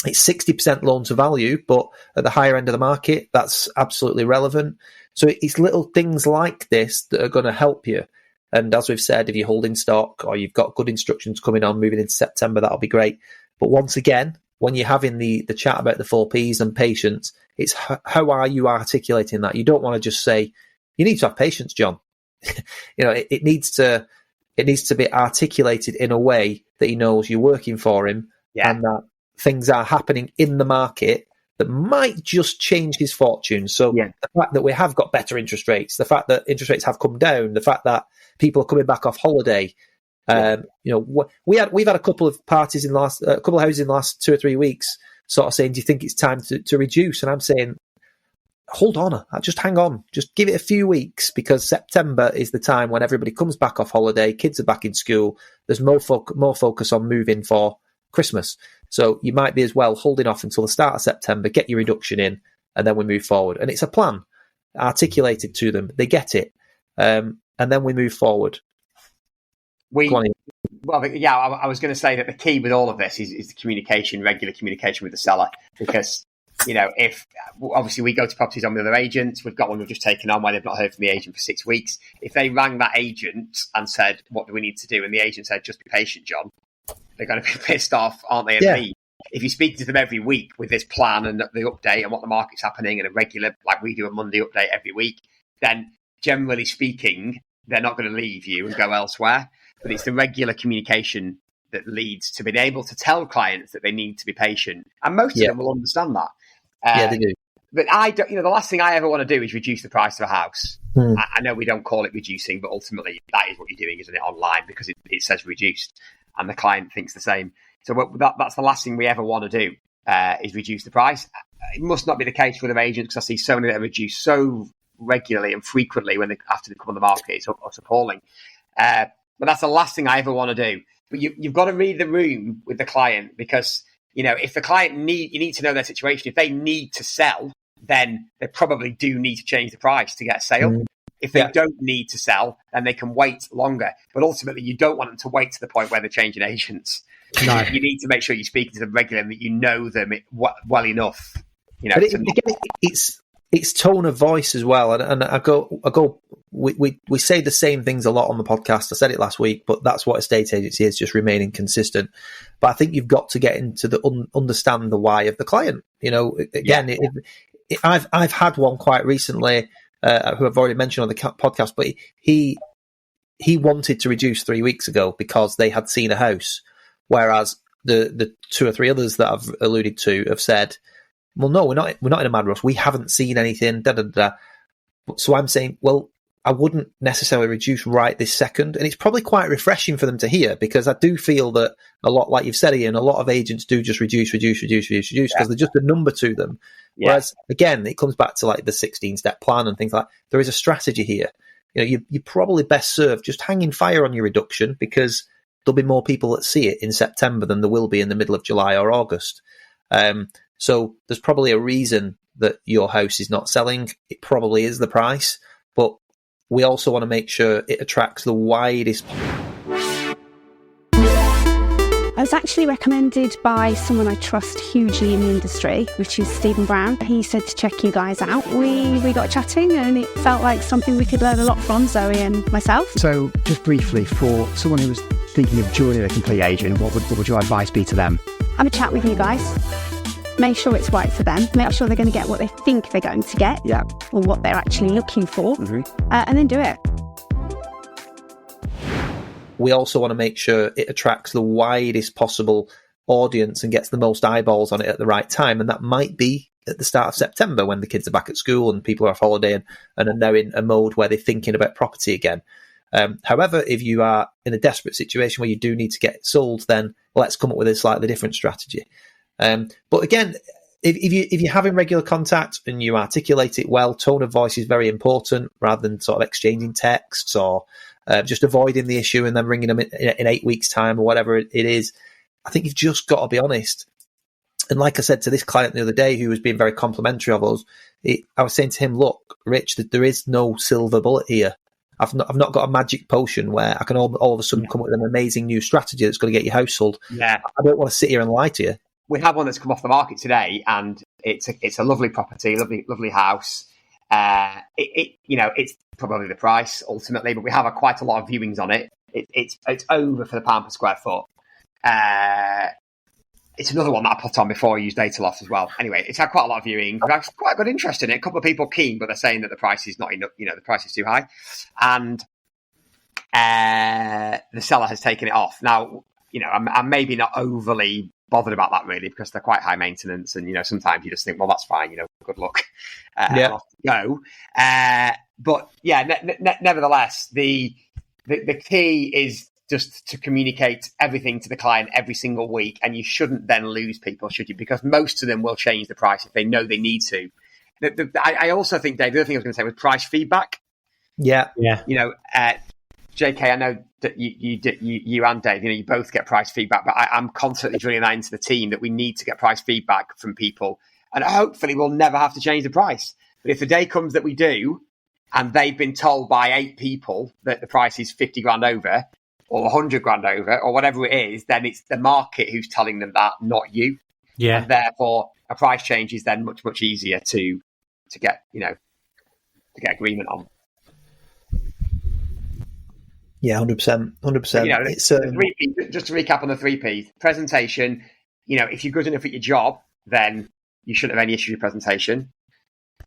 it's 60% loan to value, but at the higher end of the market, that's absolutely relevant. So it's little things like this that are going to help you. And as we've said, if you're holding stock or you've got good instructions coming on moving into September, that'll be great. But once again, when you're having the chat about the 4 Ps and patience, it's how are you articulating that? You don't want to just say, you need to have patience, John. It needs to be articulated in a way that he knows you're working for him, and that things are happening in the market that might just change his fortune. So the fact that we have got better interest rates, the fact that interest rates have come down, the fact that people are coming back off holiday. We've had a couple of parties a couple of houses in the last 2 or 3 weeks sort of saying, do you think it's time to reduce? And I'm saying, hold on, just hang on, just give it a few weeks, because September is the time when everybody comes back off holiday, kids are back in school, there's more focus on moving for Christmas. So you might be as well holding off until the start of September, get your reduction in, and then we move forward. And it's a plan articulated to them. They get it. And then we move forward. I was going to say that the key with all of this is the communication, regular communication with the seller, because if obviously we go to properties on with other agents, we've got one we've just taken on where they've not heard from the agent for 6 weeks. If they rang that agent and said, what do we need to do? And the agent said, just be patient, John, they're going to be pissed off, aren't they? And if you speak to them every week with this plan and the update and what the market's happening and a regular, like we do a Monday update every week, then generally speaking, they're not going to leave you and go elsewhere. But it's the regular communication that leads to being able to tell clients that they need to be patient. And most of them will understand that. They do. But I don't, the last thing I ever want to do is reduce the price of a house. I know we don't call it reducing, but ultimately that is what you're doing, isn't it, online, because it says reduced and the client thinks the same. So that's the last thing we ever want to do, is reduce the price. It must not be the case with other agents, because I see so many that are reduced so regularly and frequently after they come on the market. It's appalling. But that's the last thing I ever want to do. But you've got to read the room with the client, because, if the client you need to know their situation. If they need to sell, then they probably do need to change the price to get a sale. If they don't need to sell, then they can wait longer. But ultimately, you don't want them to wait to the point where they're changing agents. No. You need to make sure you're speaking to them regularly and that you know them well enough. But it's tone of voice as well. And I go we say the same things a lot on the podcast. I said it last week, but that's what estate agency is, just remaining consistent. But I think you've got to get into the understand the why of the client. Again, I've had one quite recently who I've already mentioned on the podcast, but he wanted to reduce 3 weeks ago because they had seen a house, whereas the two or three others that I've alluded to have said, well, no, we're not in a mad rush. We haven't seen anything. So I'm saying, well, I wouldn't necessarily reduce right this second. And it's probably quite refreshing for them to hear, because I do feel that a lot, like you've said, Ian, a lot of agents do just reduce because they're just a number to them. Yeah. Whereas, again, it comes back to like the 16-step plan and things like that. There is a strategy here. You're probably best served just hanging fire on your reduction, because there'll be more people that see it in September than there will be in the middle of July or August. So there's probably a reason that your house is not selling. It probably is the price, but we also want to make sure it attracts the widest. I was actually recommended by someone I trust hugely in the industry, which is Stephen Brown. He said to check you guys out. We got chatting, and it felt like something we could learn a lot from, Zoe and myself. So just briefly, for someone who was thinking of joining a complete agent, what would your advice be to them? Have a chat with you guys. Make sure it's right for them. Make sure they're going to get what they think they're going to get, or what they're actually looking for, and then do it. We also want to make sure it attracts the widest possible audience and gets the most eyeballs on it at the right time. And that might be at the start of September, when the kids are back at school and people are off holiday and are now in a mode where they're thinking about property again. However, if you are in a desperate situation where you do need to get it sold, then let's come up with a slightly different strategy. But again, if you're having regular contact and you articulate it well, tone of voice is very important, rather than sort of exchanging texts or just avoiding the issue and then ringing them in 8 weeks' time or whatever it is. I think you've just got to be honest. And like I said to this client the other day, who was being very complimentary of us, I was saying to him, look, Rich, there is no silver bullet here. I've not got a magic potion where I can all of a sudden come up with an amazing new strategy that's going to get your house sold. Yeah. I don't want to sit here and lie to you. We have one that's come off the market today, and it's a lovely property, lovely house. It's probably the price ultimately, but we have quite a lot of viewings on it. It's over for the pound per square foot. It's another one that I put on before I used Dataloft as well. Anyway, it's had quite a lot of viewing. I've quite got interest in it. A couple of people keen, but they're saying that the price is not enough. The price is too high, and the seller has taken it off. Now, I'm maybe not overly bothered about that really, because they're quite high maintenance, and sometimes you just think, well, that's fine. Good luck. I'll go. But yeah, nevertheless, the key is just to communicate everything to the client every single week, and you shouldn't then lose people, should you? Because most of them will change the price if they know they need to. I also think, Dave, the other thing I was going to say was price feedback. Yeah. JK, I know that you and Dave, you both get price feedback, but I'm constantly drilling that into the team that we need to get price feedback from people, and hopefully we'll never have to change the price. But if the day comes that we do, and they've been told by 8 people that the price is 50 grand over, or 100 grand over, or whatever it is, then it's the market who's telling them that, not you. Yeah. And therefore, a price change is then much, much easier to get, to get agreement on. Yeah, 100%. 100%. It's just to recap on the 3 Ps. Presentation, if you're good enough at your job, then you shouldn't have any issue with presentation.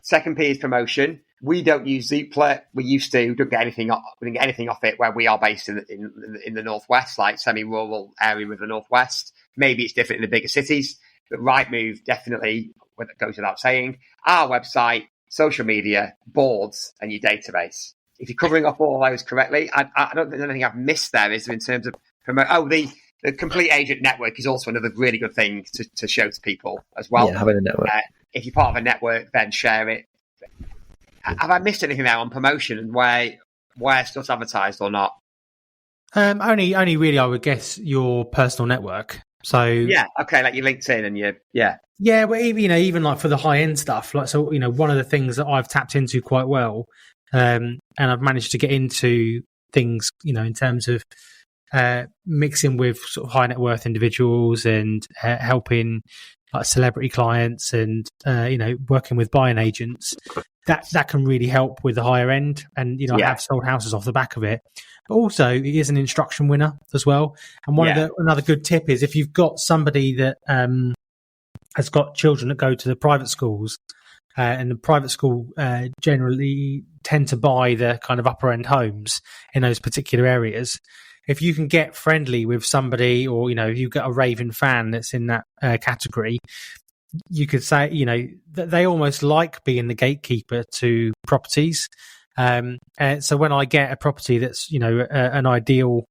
Second P is promotion. We don't use Zoopla. We used to. We didn't get anything off it where we are based in the northwest, like semi-rural area of the northwest. Maybe it's different in the bigger cities, but Rightmove definitely, that goes without saying. Our website, social media, boards, and your database. If you're covering off all those correctly, I don't think there's anything I've missed there, is there, in terms of promote? Oh, the complete agent network is also another really good thing to show to people as well. Yeah, having a network. If you're part of a network, then share it. Have I missed anything there on promotion and where stuff's advertised or not? Only really, I would guess, your personal network. So yeah, okay, like your LinkedIn and your yeah, but even like for the high end stuff, like so, one of the things that I've tapped into quite well, and I've managed to get into things, in terms of mixing with sort of high net worth individuals and helping like celebrity clients and working with buying agents, that can really help with the higher end. And I have sold houses off the back of it. But also, it is an instruction winner as well. And another good tip is if you've got somebody that has got children that go to the private schools, and the private school generally tend to buy the kind of upper end homes in those particular areas. If you can get friendly with somebody, or if you've got a raving fan that's in that category, you could say that they almost like being the gatekeeper to properties. And so when I get a property that's an ideal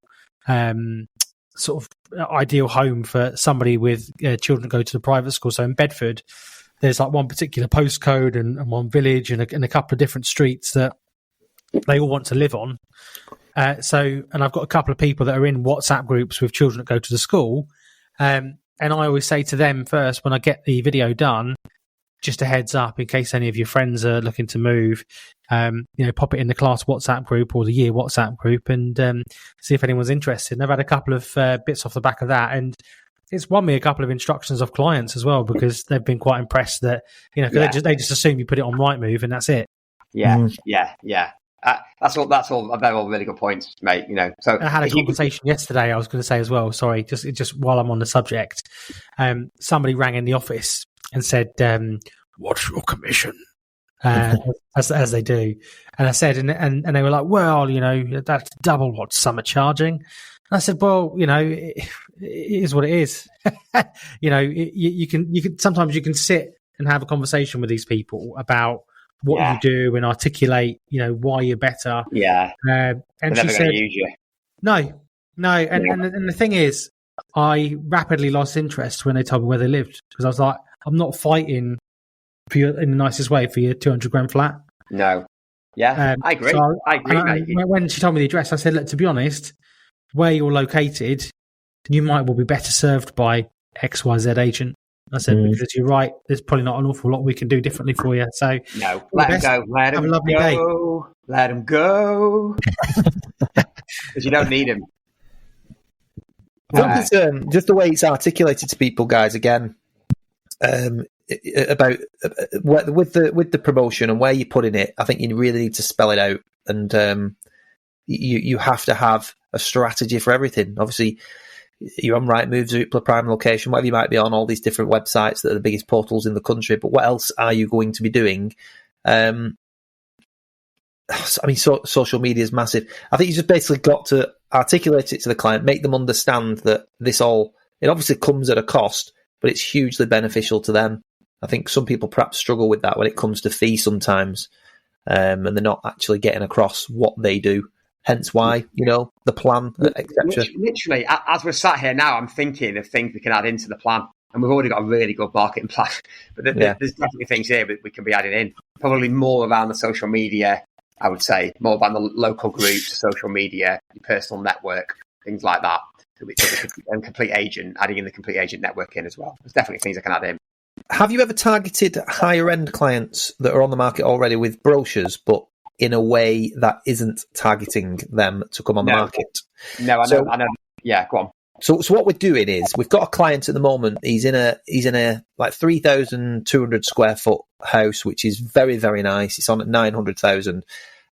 sort of ideal home for somebody with children that go to the private school, so in Bedford, there's like one particular postcode and one village and a couple of different streets that they all want to live on. And I've got a couple of people that are in WhatsApp groups with children that go to the school. And I always say to them first, when I get the video done, just a heads up in case any of your friends are looking to move, pop it in the class WhatsApp group or the year WhatsApp group and see if anyone's interested. And I've had a couple of bits off the back of that. And it's won me a couple of instructions of clients as well, because they've been quite impressed that, they just assume you put it on Rightmove and that's it. Yeah. That's all. They're all really good points, mate. So I had a conversation yesterday. I was going to say as well. Sorry, just while I'm on the subject, somebody rang in the office and said, "What's your commission?" As they do, and I said, and they were like, "Well, that's double what some are charging." And I said, "Well, it is what it is. You can sometimes you can sit and have a conversation with these people about what you do and articulate, why you're better." Yeah. And she said, use you. No. And the thing is, I rapidly lost interest when they told me where they lived, because I was like, I'm not fighting for you in the nicest way for your 200 grand flat. No. Yeah, I agree. So I agree, mate. When she told me the address, I said, look, to be honest, where you're located, you might well be better served by XYZ agent. I said, because you're right, there's probably not an awful lot we can do differently for you. So, no, let them go. Let them go. Let them go. Because you don't need them. I think it's just the way it's articulated to people, guys. Again, about with the promotion and where you're putting it. I think you really need to spell it out, and you have to have a strategy for everything. Obviously, you're on Rightmove, Zoopla, Prime Location, whatever you might be on, all these different websites that are the biggest portals in the country. But what else are you going to be doing? Social media is massive. I think you just basically got to articulate it to the client, make them understand that it obviously comes at a cost, but it's hugely beneficial to them. I think some people perhaps struggle with that when it comes to fee sometimes, and they're not actually getting across what they do. Hence why, the plan, etc. Literally, as we're sat here now, I'm thinking of things we can add into the plan. And we've already got a really good marketing plan. But there's definitely things here we can be adding in. Probably more around the social media, I would say. More about the local groups, social media, your personal network, things like that. And complete agent, adding in the complete agent network in as well. There's definitely things I can add in. Have you ever targeted higher end clients that are on the market already with brochures, but in a way that isn't targeting them to come on the market? No, I know. Yeah, go on. So what we're doing is we've got a client at the moment. He's in a like 3,200 square foot house, which is very, very nice. It's on at 900,000.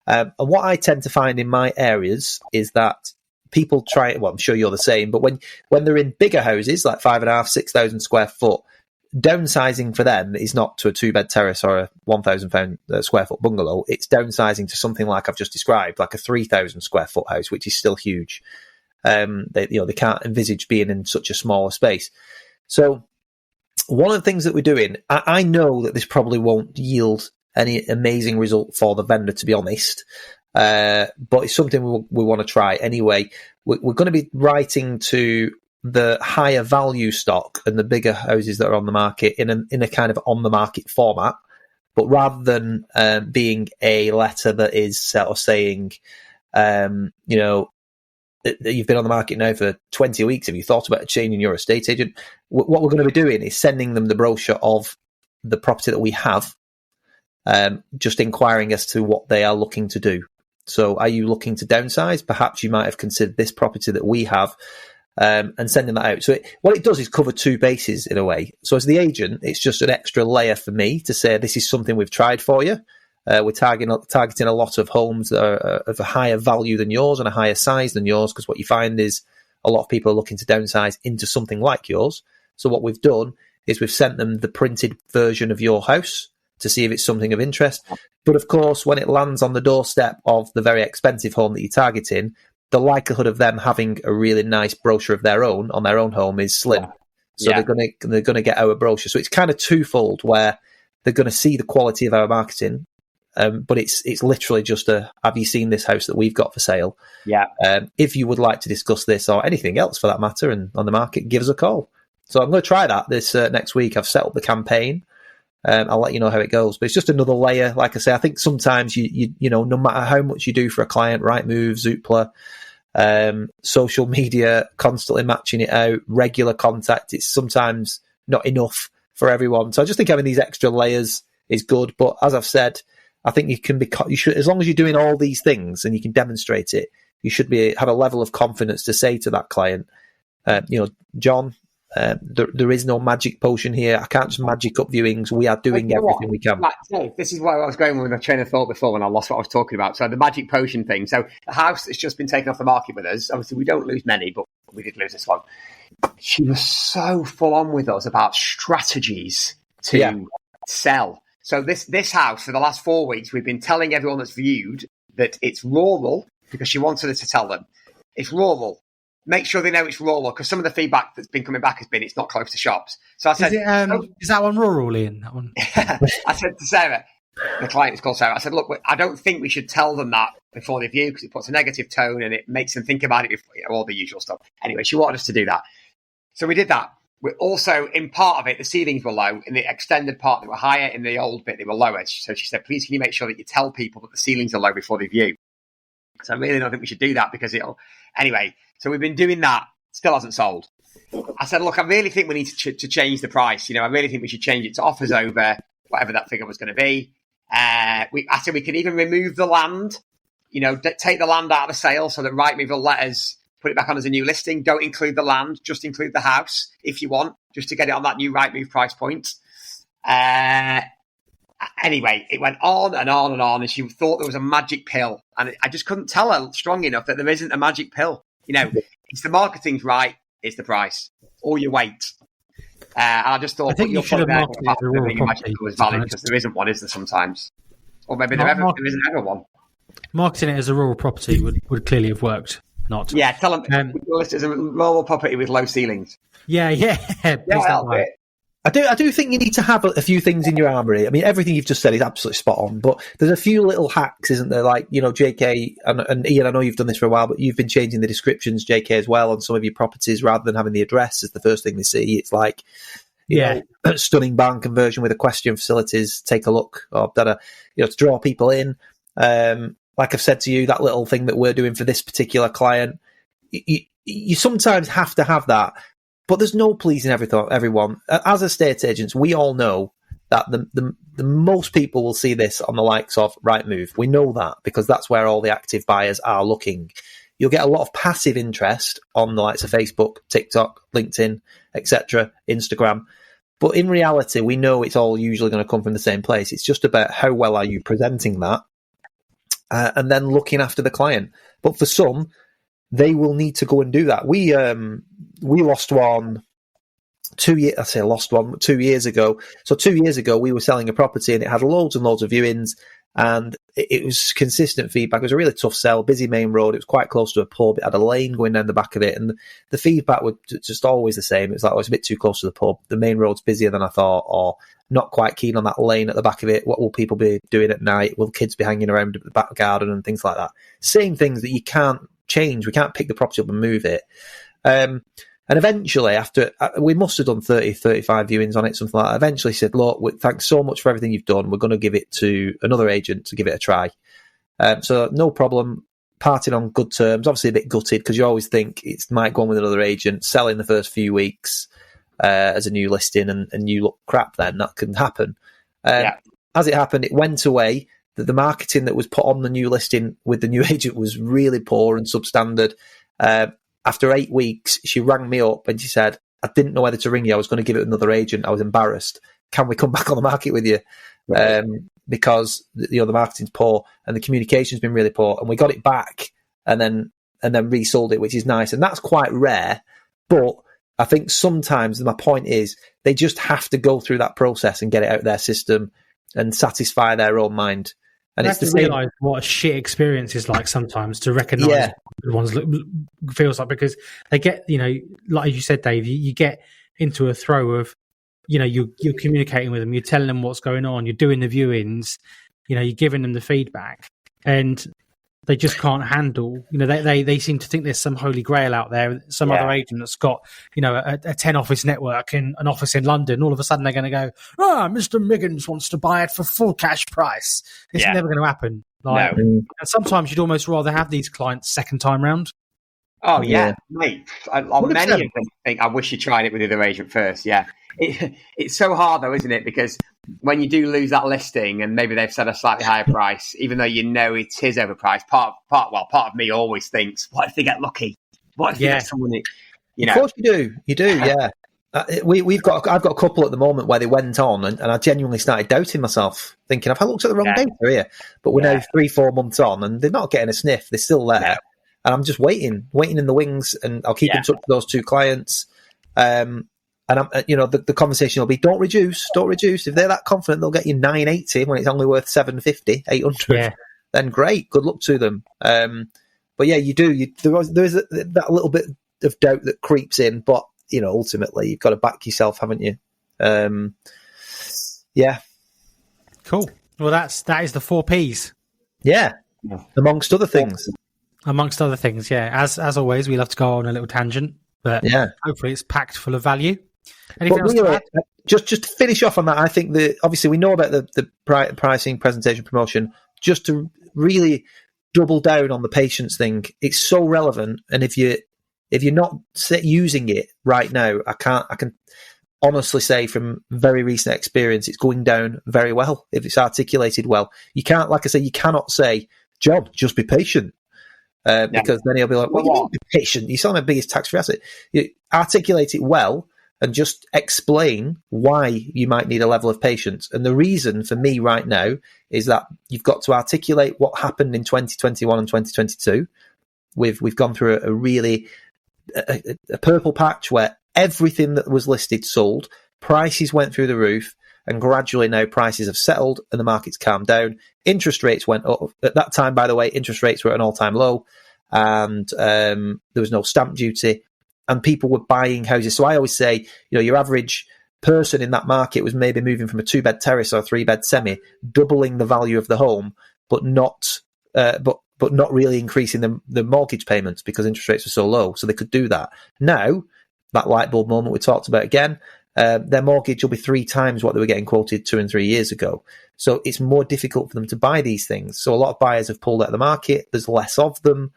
And what I tend to find in my areas is that people try. Well, I'm sure you're the same. But when they're in bigger houses, like 5,500, 6,000 square foot, downsizing for them is not to a 2-bed terrace or a 1,000 square foot bungalow. It's downsizing to something like I've just described, like a 3,000 square foot house, which is still huge. They can't envisage being in such a smaller space. So one of the things that we're doing, I know that this probably won't yield any amazing result for the vendor, to be honest, but it's something we want to try anyway. We're going to be writing to the higher value stock and the bigger houses that are on the market in a kind of on the market format, but rather than being a letter that is sort of saying, you've been on the market now for 20 weeks. Have you thought about changing your estate agent? What we're going to be doing is sending them the brochure of the property that we have, just inquiring as to what they are looking to do. So are you looking to downsize? Perhaps you might have considered this property that we have and sending that out. So what it does is cover two bases in a way. So as the agent, it's just an extra layer for me to say, this is something we've tried for you. We're targeting a lot of homes that are of a higher value than yours and a higher size than yours, because what you find is a lot of people are looking to downsize into something like yours. So what we've done is we've sent them the printed version of your house to see if it's something of interest. But of course, when it lands on the doorstep of the very expensive home that you're targeting, the likelihood of them having a really nice brochure of their own on their own home is slim. So they're going to get our brochure. So it's kind of twofold, where they're going to see the quality of our marketing. But it's literally just have you seen this house that we've got for sale? Yeah. If you would like to discuss this or anything else for that matter and on the market, give us a call. So I'm going to try that this next week. I've set up the campaign. I'll let you know how it goes. But it's just another layer. Like I say, I think sometimes you know, no matter how much you do for a client, Rightmove, Zoopla, social media, constantly matching it out, regular contact, it's sometimes not enough for everyone. So I just think having these extra layers is good. But as I've said, I think you should, as long as you're doing all these things and you can demonstrate it, you should have a level of confidence to say to that client, John, there is no magic potion here. I can't just magic up viewings. We are doing everything we can. Dave, this is where I was going with my train of thought before when I lost what I was talking about. So the magic potion thing. So the house that's just been taken off the market with us, obviously we don't lose many, but we did lose this one. She was so full on with us about strategies to sell. So this house, for the last 4 weeks, we've been telling everyone that's viewed that it's rural, because she wanted us to tell them. It's rural. Make sure they know it's rural, because some of the feedback that's been coming back has been it's not close to shops. So I said... Is that one rural, Ian? That one? I said to Sarah, the client is called Sarah, I said, look, I don't think we should tell them that before they view, because it puts a negative tone and it makes them think about it before, all the usual stuff. Anyway, she wanted us to do that. So we did that. We also, in part of it, the ceilings were low. In the extended part, they were higher. In the old bit, they were lower. So she said, please, can you make sure that you tell people that the ceilings are low before they view? So I really don't think we should do that, because it'll... Anyway, so we've been doing that. Still hasn't sold. I said, look, I really think we need to change the price. I really think we should change it to offers over whatever that figure was going to be. I said we could even remove the land, take the land out of the sale so that Rightmove will let us put it back on as a new listing. Don't include the land, just include the house if you want, just to get it on that new Rightmove price point. Anyway, it went on and on and on, and she thought there was a magic pill. And I just couldn't tell her strong enough that there isn't a magic pill. It's the marketing's right, it's the price. Or you wait. And I just thought... I think you should have marketed it as a rural property. Was valid, because there isn't one, is there, sometimes? Or maybe there isn't ever one. Marketing it as a rural property would clearly have worked. Not. Yeah, tell them list it as a rural property with low ceilings. Yeah. I do think you need to have a few things in your armoury. I mean, everything you've just said is absolutely spot on, but there's a few little hacks, isn't there? Like, JK and Ian, I know you've done this for a while, but you've been changing the descriptions, JK, as well, on some of your properties, rather than having the address as the first thing they see. It's like, stunning barn conversion with equestrian facilities. Take a look, or to draw people in. Like I've said to you, that little thing that we're doing for this particular client, you sometimes have to have that. But there's no pleasing everyone. As estate agents, we all know that the most people will see this on the likes of Rightmove. We know that, because that's where all the active buyers are looking. You'll get a lot of passive interest on the likes of Facebook, TikTok, LinkedIn, etc., Instagram. But in reality, we know it's all usually going to come from the same place. It's just about how well are you presenting that, and then looking after the client. But for some, they will need to go and do that. We lost one 2 years. I say lost one 2 years ago. So 2 years ago, we were selling a property and it had loads and loads of viewings, and it was consistent feedback. It was a really tough sell, busy main road. It was quite close to a pub. It had a lane going down the back of it, and the feedback was just always the same. It was like, it's a bit too close to the pub. The main road's busier than I thought, or not quite keen on that lane at the back of it. What will people be doing at night? Will kids be hanging around the back garden and things like that? Same things that you can't change. We can't pick the property up and move it. And eventually, after we must have done 30, 35 viewings on it, something like that, eventually said, look, thanks so much for everything you've done. We're going to give it to another agent to give it a try. So no problem, parting on good terms. Obviously a bit gutted, because you always think it might go on with another agent, sell in the first few weeks as a new listing, and you look crap then. That couldn't happen. As it happened, it went away. The marketing that was put on the new listing with the new agent was really poor and substandard. after 8 weeks, she rang me up and she said, I didn't know whether to ring you. I was going to give it another agent. I was embarrassed. Can we come back on the market with you? Because the marketing's poor and the communication's been really poor. And we got it back and then resold it, which is nice. And that's quite rare. But I think sometimes my point is they just have to go through that process and get it out of their system and satisfy their own mind. And it's to realise what a shit experience is like sometimes, to recognise what ones feels like, because they get, like you said, Dave, you get into a throw of, you're communicating with them, you're telling them what's going on, you're doing the viewings, you're giving them the feedback, and they just can't handle. They seem to think there's some holy grail out there, some other agent that's got a 10 office network and an office in London. All of a sudden they're going to go, Mr. Miggins wants to buy it for full cash price. It's never going to happen. And sometimes you'd almost rather have these clients second time round. Oh yeah, mate. On many of them, I think I wish you tried it with the other agent first. Yeah, it's so hard though, isn't it? Because when you do lose that listing and maybe they've set a slightly higher price, even though it is overpriced, part of me always thinks, what if they get lucky? What if they get someone? Of course you do. Yeah. I've got a couple at the moment where they went on and I genuinely started doubting myself, thinking I've looked at the wrong data here. But we're now 3-4 months on and they're not getting a sniff. They're still there. Yeah. And I'm just waiting in the wings, and I'll keep in touch with those 2 clients. And I'm, the conversation will be, don't reduce. If they're that confident, they'll get you 980 when it's only worth 750, 800. Yeah. Then great, good luck to them. But yeah, you do. There is that little bit of doubt that creeps in, but ultimately you've got to back yourself, haven't you? Yeah. Cool. Well, that is the 4 Ps. Yeah. Amongst other things. Amongst other things, yeah. As always, we love to go on a little tangent, but hopefully it's packed full of value. Anything else to add? Just to finish off on that, I think that obviously we know about the pricing, presentation, promotion. Just to really double down on the patience thing, it's so relevant. And if you're not using it right now, I can honestly say from very recent experience, it's going down very well if it's articulated well. You can't, like I say, you cannot say, John, just be patient. Because then he'll be like, what do you mean be patient? You sell my biggest tax-free asset. You articulate it well and just explain why you might need a level of patience. And the reason for me right now is that you've got to articulate what happened in 2021 and 2022. We've gone through a really a purple patch where everything that was listed sold, prices went through the roof, and gradually now prices have settled and the market's calmed down. Interest rates went up. At that time, by the way, interest rates were at an all-time low, and there was no stamp duty, and people were buying houses. So I always say, your average person in that market was maybe moving from a 2-bed terrace or a 3-bed semi, doubling the value of the home, but not really increasing the mortgage payments because interest rates were so low. So they could do that. Now, that light bulb moment we talked about again, their mortgage will be 3 times what they were getting quoted 2 and 3 years ago. So it's more difficult for them to buy these things. So a lot of buyers have pulled out of the market. There's less of them.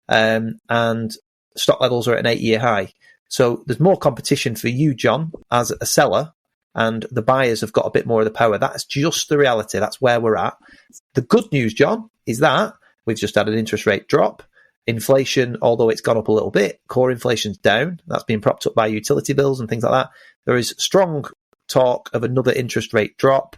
And stock levels are at an 8-year high. So there's more competition for you, John, as a seller, and the buyers have got a bit more of the power. That's just the reality. That's where we're at. The good news, John, is that we've just had an interest rate drop. Inflation, although it's gone up a little bit, core inflation's down. That's been propped up by utility bills and things like that. There is strong talk of another interest rate drop.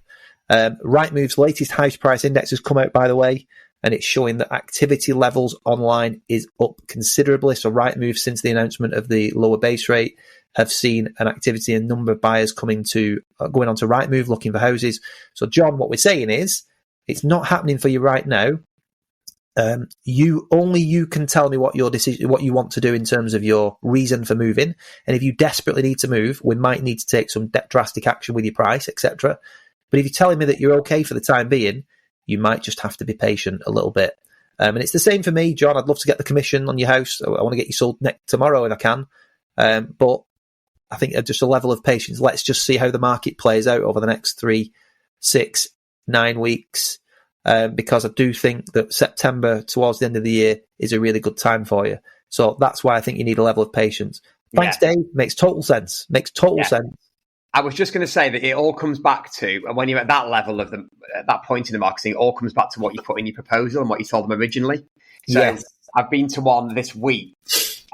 Rightmove's latest house price index has come out, by the way, and it's showing that activity levels online is up considerably. So Rightmove, since the announcement of the lower base rate, have seen an activity and number of buyers going onto Rightmove looking for houses. So, John, what we're saying is it's not happening for you right now. You can tell me what your decision, what you want to do in terms of your reason for moving. And if you desperately need to move, we might need to take some drastic action with your price, etc. But if you're telling me that you're okay for the time being, you might just have to be patient a little bit. And it's the same for me, John. I'd love to get the commission on your house. I want to get you sold tomorrow if I can. But I think just a level of patience. Let's just see how the market plays out over the next 3, 6, 9 weeks. Because I do think that September towards the end of the year is a really good time for you. So that's why I think you need a level of patience. Thanks, Dave. Makes total sense. Sense. I was just going to say that it all comes back to, when you're at that level of at that point in the marketing, it all comes back to what you put in your proposal and what you told them originally. So I've been to one this week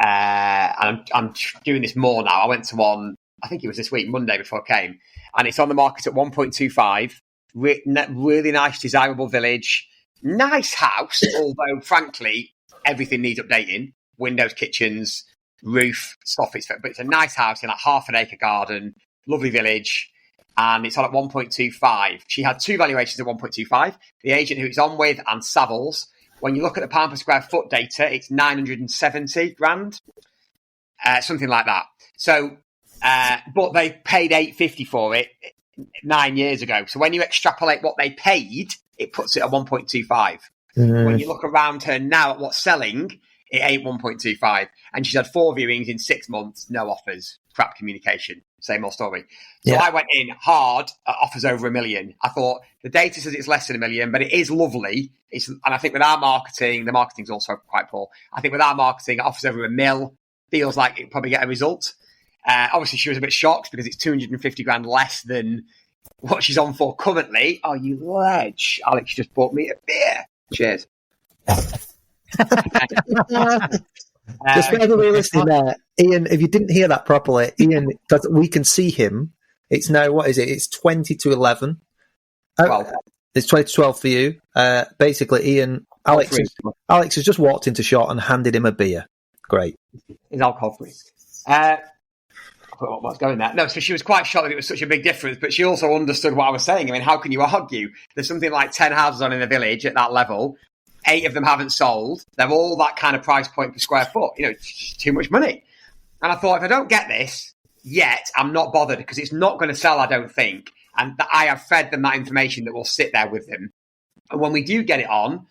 and I'm doing this more now. I went to one, I think it was this week, Monday before I came, and it's on the market at 1.25. Really nice, desirable village, nice house, although frankly everything needs updating: windows, kitchens, roof, soffits. But it's a nice house in a half an acre garden, lovely village, and it's on at 1.25. She had two valuations at 1.25. The agent who it's on with and Savills. When you look at the pound per square foot data, it's 970 grand, something like that. So, but they paid 850 for it 9 years ago. So when you extrapolate what they paid, it puts it at 1.25. When you look around her now at what's selling, it ain't 1.25. And she's had 4 viewings in 6 months, no offers, crap communication, same old story. So I went in hard at offers over $1 million. I thought the data says it's less than $1 million, but it is lovely. And I think with our marketing, the marketing's also quite poor. I think with our marketing, offers over $1 million, feels like it'll probably get a result. Obviously, she was a bit shocked because it's 250 grand less than what she's on for currently. Oh, you ledge. Alex just bought me a beer. Cheers. Just for everybody listening there, Ian, if you didn't hear that properly, Ian, because we can see him, it's now, what is it? It's 20 to 11. It's 20 to 12 for you. Basically, Ian, Alex has just walked into shot and handed him a beer. Great. It's alcohol free. What's going there? No, so she was quite shocked that it was such a big difference, but she also understood what I was saying. I mean, how can you argue? There's something like 10 houses on in the village at that level. 8 of them haven't sold. They're all that kind of price point per square foot. You know, it's too much money. And I thought, if I don't get this yet, I'm not bothered because it's not going to sell, I don't think. And I have fed them that information that will sit there with them. And when we do get it on,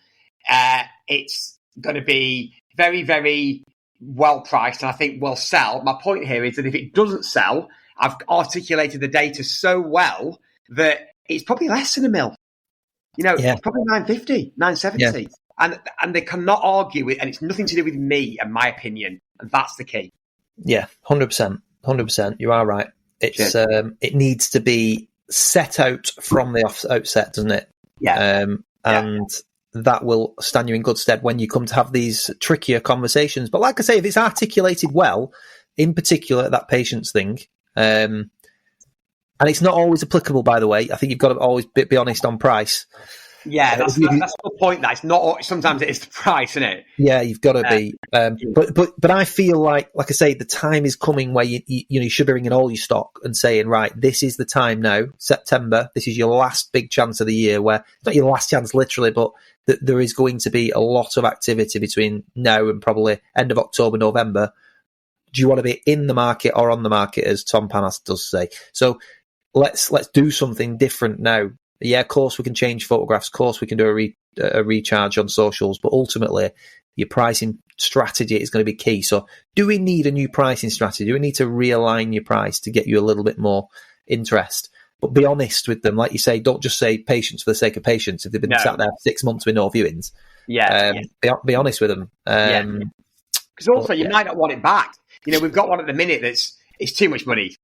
it's going to be very, very well priced, and I think will sell. My point here is that if it doesn't sell, I've articulated the data so well that it's probably less than $1 million. You know, it's probably 950, 970. Yeah. And they cannot argue it, and it's nothing to do with me and my opinion, and that's the key. Yeah, 100%. You are right. It's it needs to be set out from the outset, doesn't it? Yeah. And that will stand you in good stead when you come to have these trickier conversations. But like I say, if it's articulated well, in particular that patience thing, and it's not always applicable, by the way. I think you've got to always be honest on price. Yeah, that's the point. That it's not. Sometimes it is the price, isn't it? Yeah, you've got to be. But I feel like I say, the time is coming where you should be bringing all your stock and saying, right, this is the time now. September, this is your last big chance of the year. Where not your last chance, literally, but there is going to be a lot of activity between now and probably end of October, November. Do you want to be in the market or on the market, as Tom Panas does say? So let's do something different now. Yeah, of course we can change photographs. Of course we can do a recharge on socials, but ultimately your pricing strategy is going to be key. So do we need a new pricing strategy? Do we need to realign your price to get you a little bit more interest? But be honest with them. Like you say, don't just say patience for the sake of patience. If they've been sat there for 6 months with no viewings, be honest with them. Because also you might not want it back. You know, we've got one at the minute it's too much money.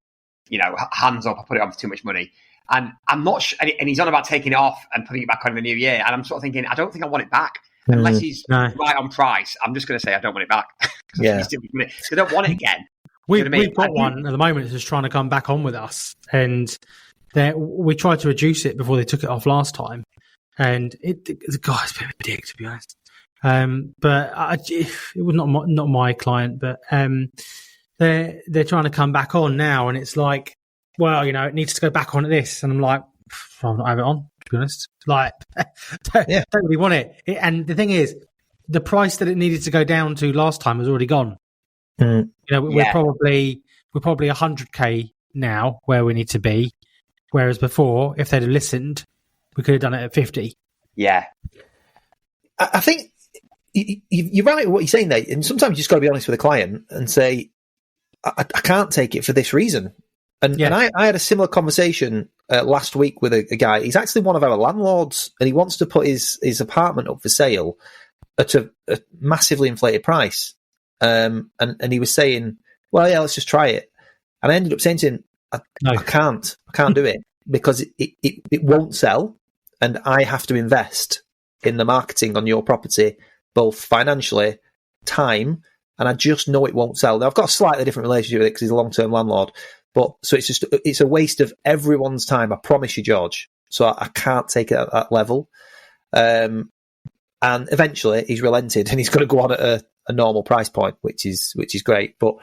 You know, hands up, I put it on for too much money. And I'm not sure, and he's on about taking it off and putting it back on in the new year. And I'm sort of thinking, I don't think I want it back. Unless he's right on price, I'm just going to say I don't want it back. Yeah. I don't want it again. We've got one at the moment that's just trying to come back on with us. And we tried to reduce it before they took it off last time. And the guy's a bit of a dick, to be honest. But it was not my client, but they're trying to come back on now. And it's like, well, you know, it needs to go back on at this. And I'm like, I'm not having it on, to be honest. Like, don't really want it. And the thing is, the price that it needed to go down to last time has already gone. You know, we're probably 100k now where we need to be. Whereas before, if they'd have listened, we could have done it at 50. Yeah. I think you're right with what you're saying there. And sometimes you just got to be honest with a client and say, I can't take it for this reason. And I had a similar conversation last week with a guy. He's actually one of our landlords, and he wants to put his apartment up for sale at a massively inflated price. And he was saying, well, yeah, let's just try it. And I ended up saying to him, I can't do it because it won't sell, and I have to invest in the marketing on your property, both financially, time, and I just know it won't sell. Now, I've got a slightly different relationship with it because he's a long-term landlord, but so it's a waste of everyone's time. I promise you, George. So I can't take it at that level. And eventually he's relented and he's going to go on at a normal price point, which is great. But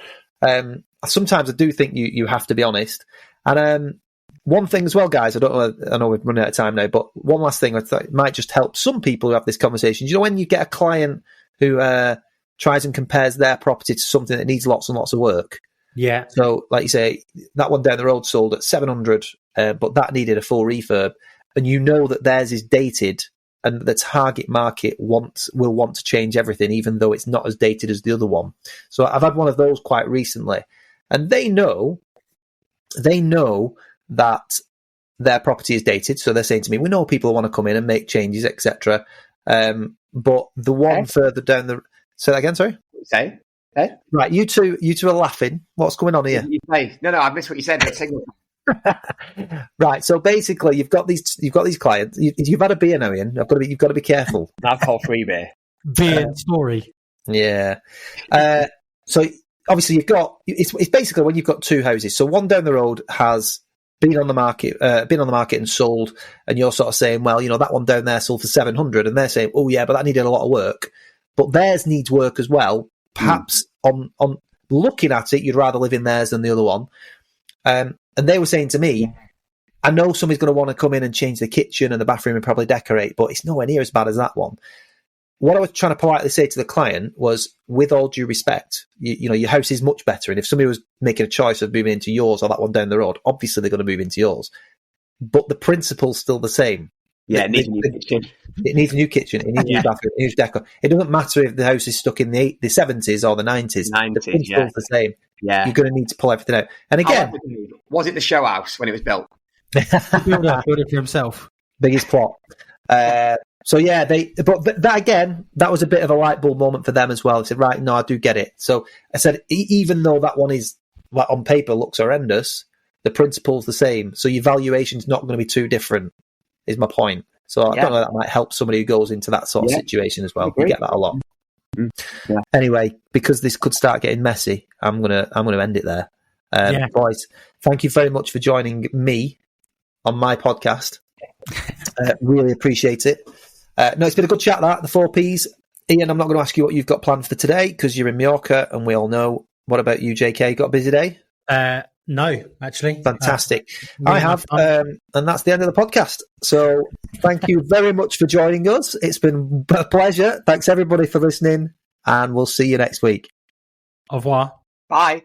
sometimes I do think you have to be honest. And one thing as well, guys, I know we're running out of time now, but one last thing I thought it might just help some people who have this conversation. You know, when you get a client who tries and compares their property to something that needs lots and lots of work. Yeah. So, like you say, that one down the road sold at 700, but that needed a full refurb, and you know that theirs is dated, and the target market will want to change everything, even though it's not as dated as the other one. So, I've had one of those quite recently, and they know that their property is dated. So they're saying to me, "We know people want to come in and make changes, etc." But the one further down the say that again, sorry. Say. Hey? Right, you two are laughing. What's going on here? No, I missed what you said. Right, so basically, you've got these clients. You've had a beer now, Ian. You've got to be careful. I've called free beer. Beer story. Yeah. So obviously, you've got it's basically when you've got two houses. So one down the road has been on the market and sold, and you're sort of saying, well, you know, that one down there sold for 700, and they're saying, oh yeah, but that needed a lot of work. But theirs needs work as well. Perhaps on looking at it, you'd rather live in theirs than the other one. And they were saying to me, I know somebody's going to want to come in and change the kitchen and the bathroom and probably decorate, but it's nowhere near as bad as that one. What I was trying to politely say to the client was, with all due respect, you know, your house is much better. And if somebody was making a choice of moving into yours or that one down the road, obviously they're going to move into yours. But the principle's still the same. Yeah, it needs a new kitchen. It needs a new kitchen. It needs a new bathroom. It needs decor. It doesn't matter if the house is stuck in the 70s or the 90s. The principle's the same. Yeah. You're going to need to pull everything out. And again, was it the show house when it was built? Build it for himself. Biggest plot. So yeah, but that again, that was a bit of a light bulb moment for them as well. They said, right, no, I do get it. So I said, even though that one is, like, on paper looks horrendous, the principle's the same. So your valuation's not going to be too different, is my point. So I don't know, that might help somebody who goes into that sort of situation as well. We get that a lot. Yeah. Anyway, because this could start getting messy, I'm gonna end it there. Boys, thank you very much for joining me on my podcast. Really appreciate it. No, it's been a good chat, the 4Ps. Ian, I'm not going to ask you what you've got planned for today because you're in Mallorca and we all know. What about you, JK? Got a busy day? No, actually. Fantastic. I have, and that's the end of the podcast. So thank you very much for joining us. It's been a pleasure. Thanks, everybody, for listening, and we'll see you next week. Au revoir. Bye.